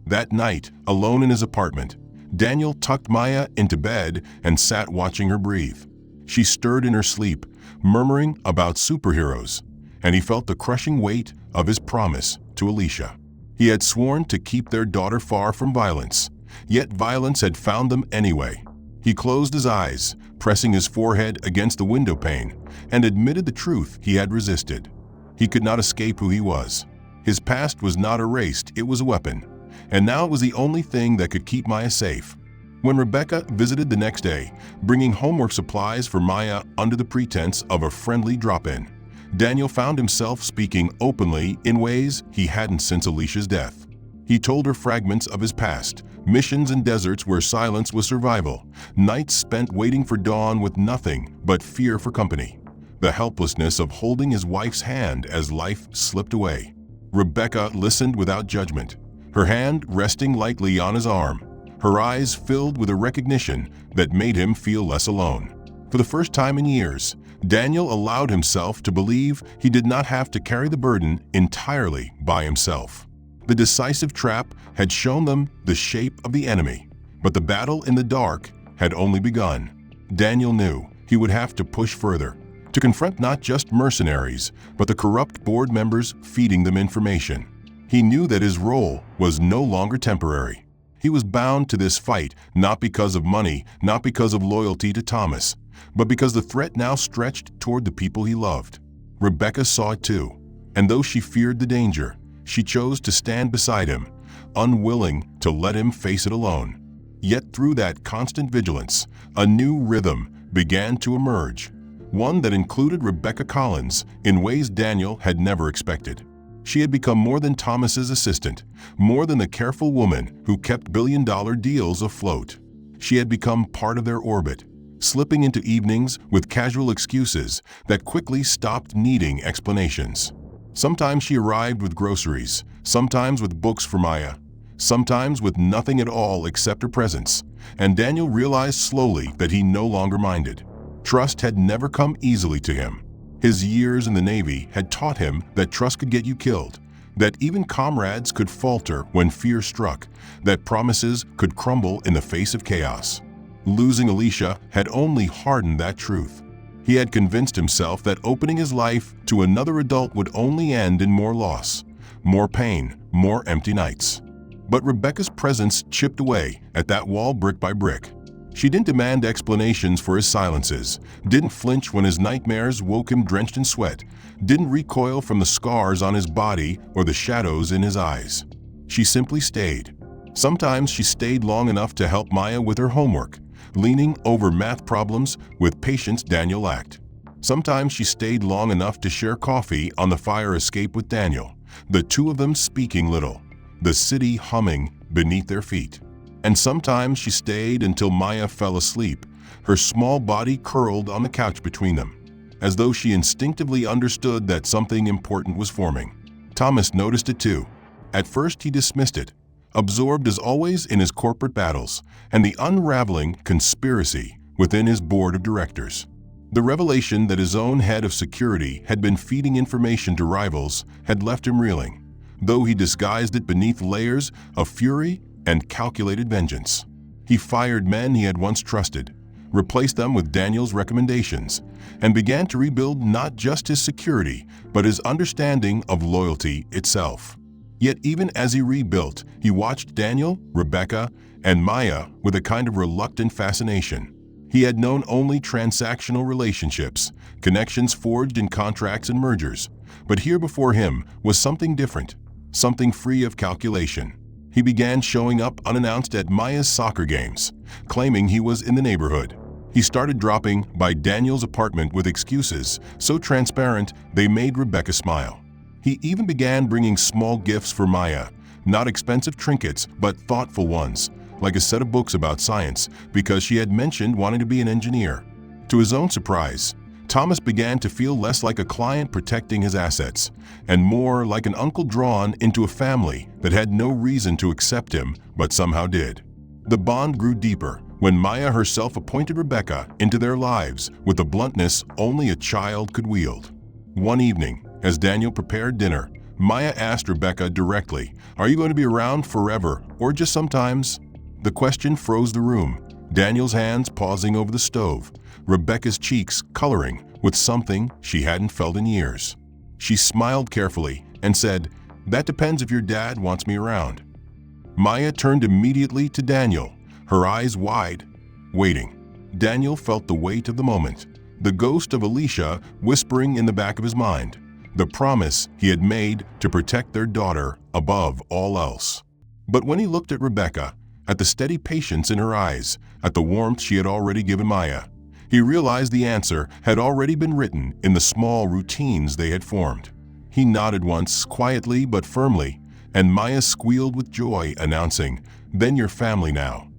That night, alone in his apartment, Daniel tucked Maya into bed and sat watching her breathe. She stirred in her sleep, murmuring about superheroes, and he felt the crushing weight of his promise to Alicia. He had sworn to keep their daughter far from violence, yet violence had found them anyway. He closed his eyes, pressing his forehead against the window pane, and admitted the truth he had resisted. He could not escape who he was. His past was not erased, it was a weapon, and now it was the only thing that could keep Maya safe. When Rebecca visited the next day, bringing homework supplies for Maya under the pretense of a friendly drop-in, Daniel found himself speaking openly in ways he hadn't since Alicia's death. He told her fragments of his past, missions in deserts where silence was survival, nights spent waiting for dawn with nothing but fear for company, the helplessness of holding his wife's hand as life slipped away. Rebecca listened without judgment, her hand resting lightly on his arm, her eyes filled with a recognition that made him feel less alone. For the first time in years, Daniel allowed himself to believe he did not have to carry the burden entirely by himself. The decisive trap had shown them the shape of the enemy, but the battle in the dark had only begun. Daniel knew he would have to push further, to confront not just mercenaries, but the corrupt board members feeding them information. He knew that his role was no longer temporary. He was bound to this fight not because of money, not because of loyalty to Thomas, but because the threat now stretched toward the people he loved. Rebecca saw it too, and though she feared the danger, she chose to stand beside him, unwilling to let him face it alone. Yet through that constant vigilance, a new rhythm began to emerge, one that included Rebecca Collins in ways Daniel had never expected. She had become more than Thomas's assistant, more than the careful woman who kept billion-dollar deals afloat. She had become part of their orbit, slipping into evenings with casual excuses that quickly stopped needing explanations. Sometimes she arrived with groceries, sometimes with books for Maya, sometimes with nothing at all except her presence, and Daniel realized slowly that he no longer minded. Trust had never come easily to him. His years in the Navy had taught him that trust could get you killed, that even comrades could falter when fear struck, that promises could crumble in the face of chaos. Losing Alicia had only hardened that truth. He had convinced himself that opening his life to another adult would only end in more loss, more pain, more empty nights. But Rebecca's presence chipped away at that wall brick by brick. She didn't demand explanations for his silences, didn't flinch when his nightmares woke him drenched in sweat, didn't recoil from the scars on his body or the shadows in his eyes. She simply stayed. Sometimes she stayed long enough to help Maya with her homework, leaning over math problems with patience Daniel lacked. Sometimes she stayed long enough to share coffee on the fire escape with Daniel, the two of them speaking little, the city humming beneath their feet. And sometimes she stayed until Maya fell asleep, her small body curled on the couch between them, as though she instinctively understood that something important was forming. Thomas noticed it too. At first he dismissed it, absorbed as always in his corporate battles and the unraveling conspiracy within his board of directors. The revelation that his own head of security had been feeding information to rivals had left him reeling, though he disguised it beneath layers of fury and calculated vengeance. He fired men he had once trusted, replaced them with Daniel's recommendations, and began to rebuild not just his security, but his understanding of loyalty itself. Yet even as he rebuilt, he watched Daniel, Rebecca, and Maya with a kind of reluctant fascination. He had known only transactional relationships, connections forged in contracts and mergers, but here before him was something different, something free of calculation. He began showing up unannounced at Maya's soccer games, claiming he was in the neighborhood. He started dropping by Daniel's apartment with excuses so transparent they made Rebecca smile. He even began bringing small gifts for Maya, not expensive trinkets, but thoughtful ones, like a set of books about science, because she had mentioned wanting to be an engineer. To his own surprise, Thomas began to feel less like a client protecting his assets, and more like an uncle drawn into a family that had no reason to accept him, but somehow did. The bond grew deeper when Maya herself appointed Rebecca into their lives with the bluntness only a child could wield. One evening, as Daniel prepared dinner, Maya asked Rebecca directly, "Are you going to be around forever or just sometimes?" The question froze the room, Daniel's hands pausing over the stove, Rebecca's cheeks coloring with something she hadn't felt in years. She smiled carefully and said, "That depends if your dad wants me around." Maya turned immediately to Daniel, her eyes wide, waiting. Daniel felt the weight of the moment, the ghost of Alicia whispering in the back of his mind, the promise he had made to protect their daughter above all else. But when he looked at Rebecca, at the steady patience in her eyes, at the warmth she had already given Maya, he realized the answer had already been written in the small routines they had formed. He nodded once, quietly but firmly, and Maya squealed with joy, announcing, "Then you're family now."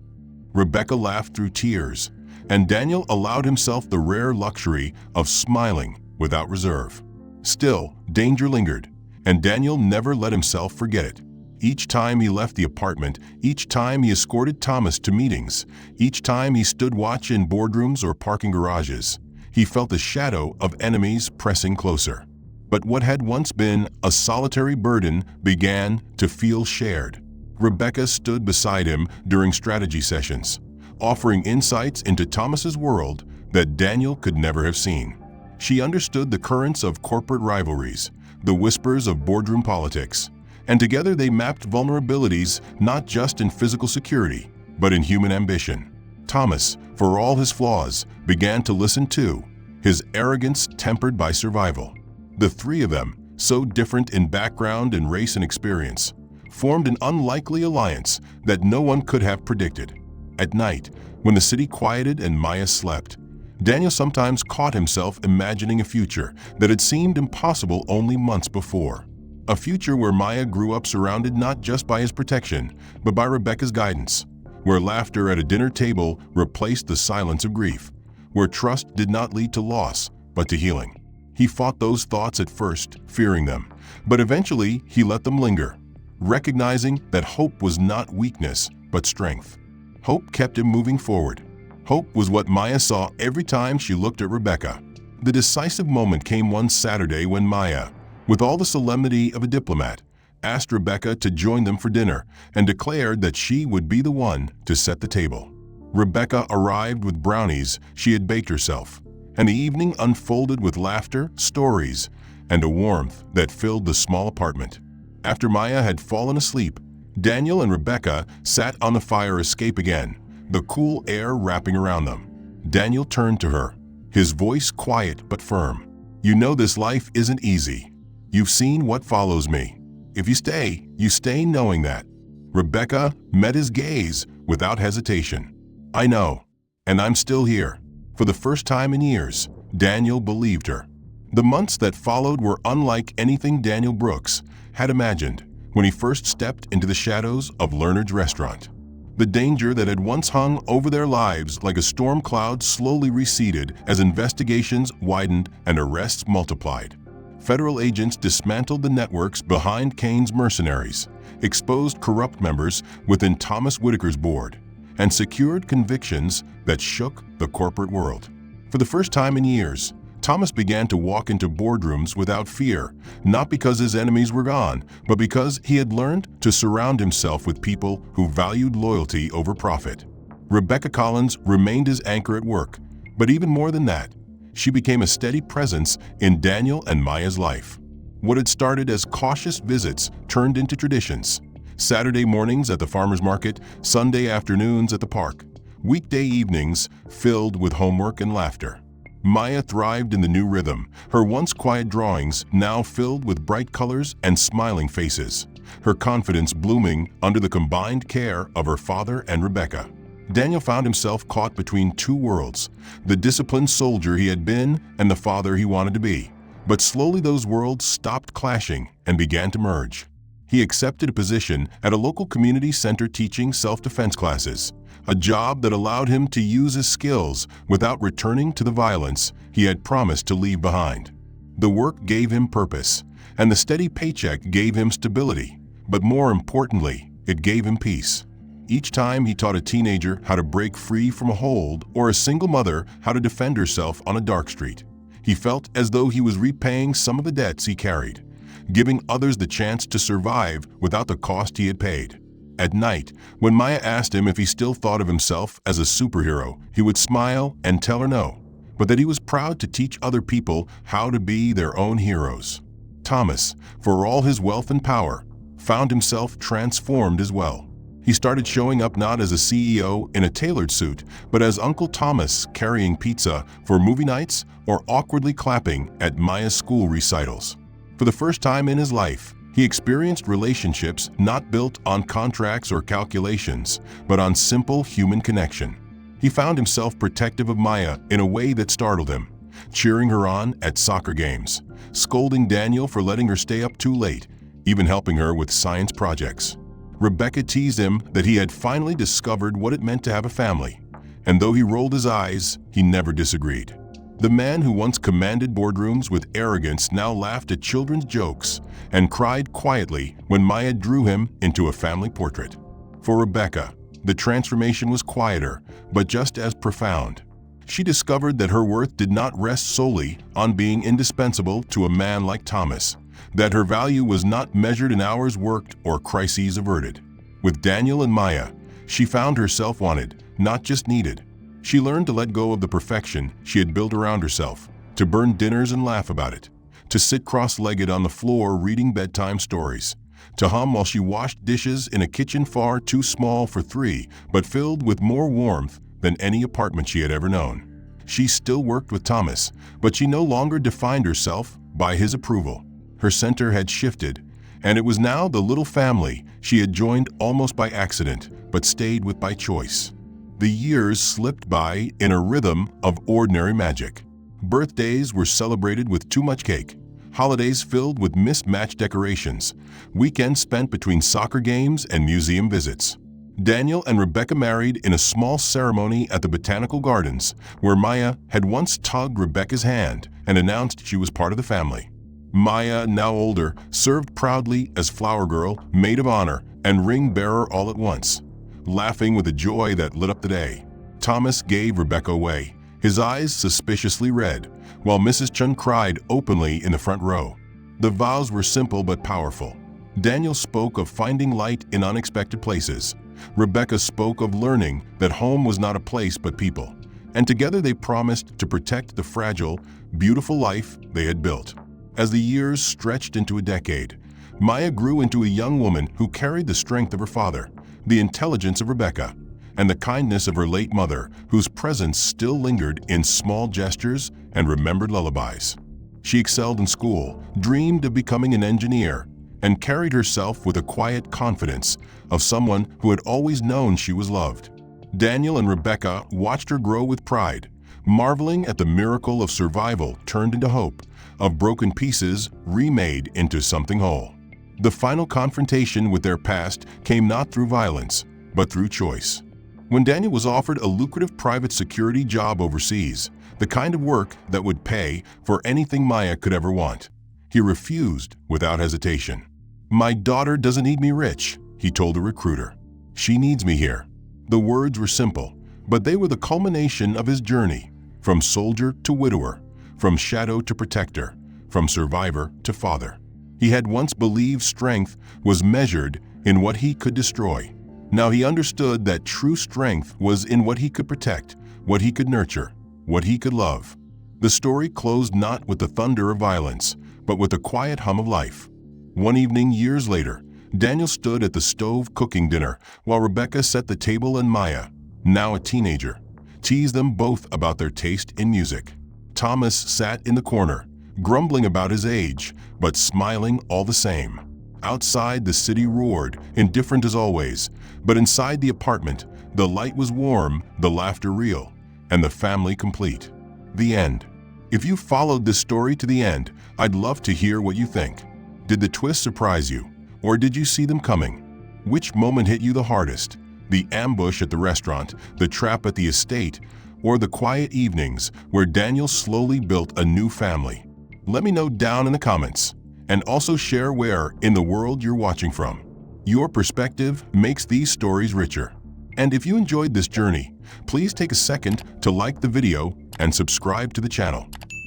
Rebecca laughed through tears, and Daniel allowed himself the rare luxury of smiling without reserve. Still, danger lingered, and Daniel never let himself forget it. Each time he left the apartment, each time he escorted Thomas to meetings, each time he stood watch in boardrooms or parking garages, he felt the shadow of enemies pressing closer. But what had once been a solitary burden began to feel shared. Rebecca stood beside him during strategy sessions, offering insights into Thomas's world that Daniel could never have seen. She understood the currents of corporate rivalries, the whispers of boardroom politics, and together they mapped vulnerabilities not just in physical security, but in human ambition. Thomas, for all his flaws, began to listen too, his arrogance tempered by survival. The three of them, so different in background and race and experience, formed an unlikely alliance that no one could have predicted. At night, when the city quieted and Maya slept, Daniel sometimes caught himself imagining a future that had seemed impossible only months before. A future where Maya grew up surrounded not just by his protection, but by Rebecca's guidance, where laughter at a dinner table replaced the silence of grief, where trust did not lead to loss, but to healing. He fought those thoughts at first, fearing them, but eventually he let them linger, recognizing that hope was not weakness, but strength. Hope kept him moving forward. Hope was what Maya saw every time she looked at Rebecca. The decisive moment came one Saturday when Maya, with all the solemnity of a diplomat, asked Rebecca to join them for dinner and declared that she would be the one to set the table. Rebecca arrived with brownies she had baked herself, and the evening unfolded with laughter, stories, and a warmth that filled the small apartment. After Maya had fallen asleep, Daniel and Rebecca sat on the fire escape again, the cool air wrapping around them. Daniel turned to her, his voice quiet but firm. "You know this life isn't easy. You've seen what follows me. If you stay knowing that." Rebecca met his gaze without hesitation. "I know, and I'm still here." For the first time in years, Daniel believed her. The months that followed were unlike anything Daniel Brooks had imagined when he first stepped into the shadows of Leonard's restaurant. The danger that had once hung over their lives like a storm cloud slowly receded as investigations widened and arrests multiplied. Federal agents dismantled the networks behind Kane's mercenaries, exposed corrupt members within Thomas Whitaker's board, and secured convictions that shook the corporate world. For the first time in years, Thomas began to walk into boardrooms without fear, not because his enemies were gone, but because he had learned to surround himself with people who valued loyalty over profit. Rebecca Collins remained his anchor at work, but even more than that, she became a steady presence in Daniel and Maya's life. What had started as cautious visits turned into traditions. Saturday mornings at the farmer's market, Sunday afternoons at the park, weekday evenings filled with homework and laughter. Maya thrived in the new rhythm, her once quiet drawings now filled with bright colors and smiling faces, her confidence blooming under the combined care of her father and Rebecca. Daniel found himself caught between two worlds, the disciplined soldier he had been and the father he wanted to be. But slowly those worlds stopped clashing and began to merge. He accepted a position at a local community center teaching self-defense classes, a job that allowed him to use his skills without returning to the violence he had promised to leave behind. The work gave him purpose, and the steady paycheck gave him stability, but more importantly, it gave him peace. Each time he taught a teenager how to break free from a hold or a single mother how to defend herself on a dark street, He felt as though he was repaying some of the debts he carried, giving others the chance to survive without the cost he had paid. At night, when Maya asked him if he still thought of himself as a superhero, he would smile and tell her no, but that he was proud to teach other people how to be their own heroes. Thomas, for all his wealth and power, found himself transformed as well. He started showing up not as a CEO in a tailored suit, but as Uncle Thomas carrying pizza for movie nights or awkwardly clapping at Maya's school recitals. For the first time in his life, he experienced relationships not built on contracts or calculations, but on simple human connection. He found himself protective of Maya in a way that startled him, cheering her on at soccer games, scolding Daniel for letting her stay up too late, even helping her with science projects. Rebecca teased him that he had finally discovered what it meant to have a family, and though he rolled his eyes, he never disagreed. The man who once commanded boardrooms with arrogance now laughed at children's jokes and cried quietly when Maya drew him into a family portrait. For Rebecca, the transformation was quieter, but just as profound. She discovered that her worth did not rest solely on being indispensable to a man like Thomas, that her value was not measured in hours worked or crises averted. With Daniel and Maya, she found herself wanted, not just needed. She learned to let go of the perfection she had built around herself, to burn dinners and laugh about it, to sit cross-legged on the floor reading bedtime stories, to hum while she washed dishes in a kitchen far too small for three, but filled with more warmth than any apartment she had ever known. She still worked with Thomas, but she no longer defined herself by his approval. Her center had shifted, and it was now the little family she had joined almost by accident, but stayed with by choice. The years slipped by in a rhythm of ordinary magic. Birthdays were celebrated with too much cake, holidays filled with mismatched decorations, weekends spent between soccer games and museum visits. Daniel and Rebecca married in a small ceremony at the Botanical Gardens, where Maya had once tugged Rebecca's hand and announced she was part of the family. Maya, now older, served proudly as flower girl, maid of honor, and ring bearer all at once, laughing with a joy that lit up the day. Thomas gave Rebecca away, his eyes suspiciously red, while Mrs. Chun cried openly in the front row. The vows were simple but powerful. Daniel spoke of finding light in unexpected places. Rebecca spoke of learning that home was not a place but people. And together they promised to protect the fragile, beautiful life they had built. As the years stretched into a decade, Maya grew into a young woman who carried the strength of her father, the intelligence of Rebecca, and the kindness of her late mother, whose presence still lingered in small gestures and remembered lullabies. She excelled in school, dreamed of becoming an engineer, and carried herself with a quiet confidence of someone who had always known she was loved. Daniel and Rebecca watched her grow with pride, marveling at the miracle of survival turned into hope, of broken pieces remade into something whole. The final confrontation with their past came not through violence, but through choice. When Daniel was offered a lucrative private security job overseas, the kind of work that would pay for anything Maya could ever want, he refused without hesitation. "My daughter doesn't need me rich," he told the recruiter. "She needs me here." The words were simple, but they were the culmination of his journey, from soldier to widower, from shadow to protector, from survivor to father. He had once believed strength was measured in what he could destroy. Now he understood that true strength was in what he could protect, what he could nurture, what he could love. The story closed not with the thunder of violence, but with the quiet hum of life. One evening years later, Daniel stood at the stove cooking dinner while Rebecca set the table and Maya, now a teenager, teased them both about their taste in music. Thomas sat in the corner, grumbling about his age, but smiling all the same. Outside, the city roared, indifferent as always, but inside the apartment, the light was warm, the laughter real, and the family complete. The end. If you followed this story to the end, I'd love to hear what you think. Did the twist surprise you, or did you see them coming? Which moment hit you the hardest? The ambush at the restaurant, the trap at the estate, or the quiet evenings where Daniel slowly built a new family? Let me know down in the comments, and also share where in the world you're watching from. Your perspective makes these stories richer. And if you enjoyed this journey, please take a second to like the video and subscribe to the channel.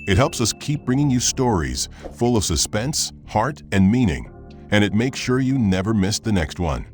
It helps us keep bringing you stories full of suspense, heart, and meaning, and it makes sure you never miss the next one.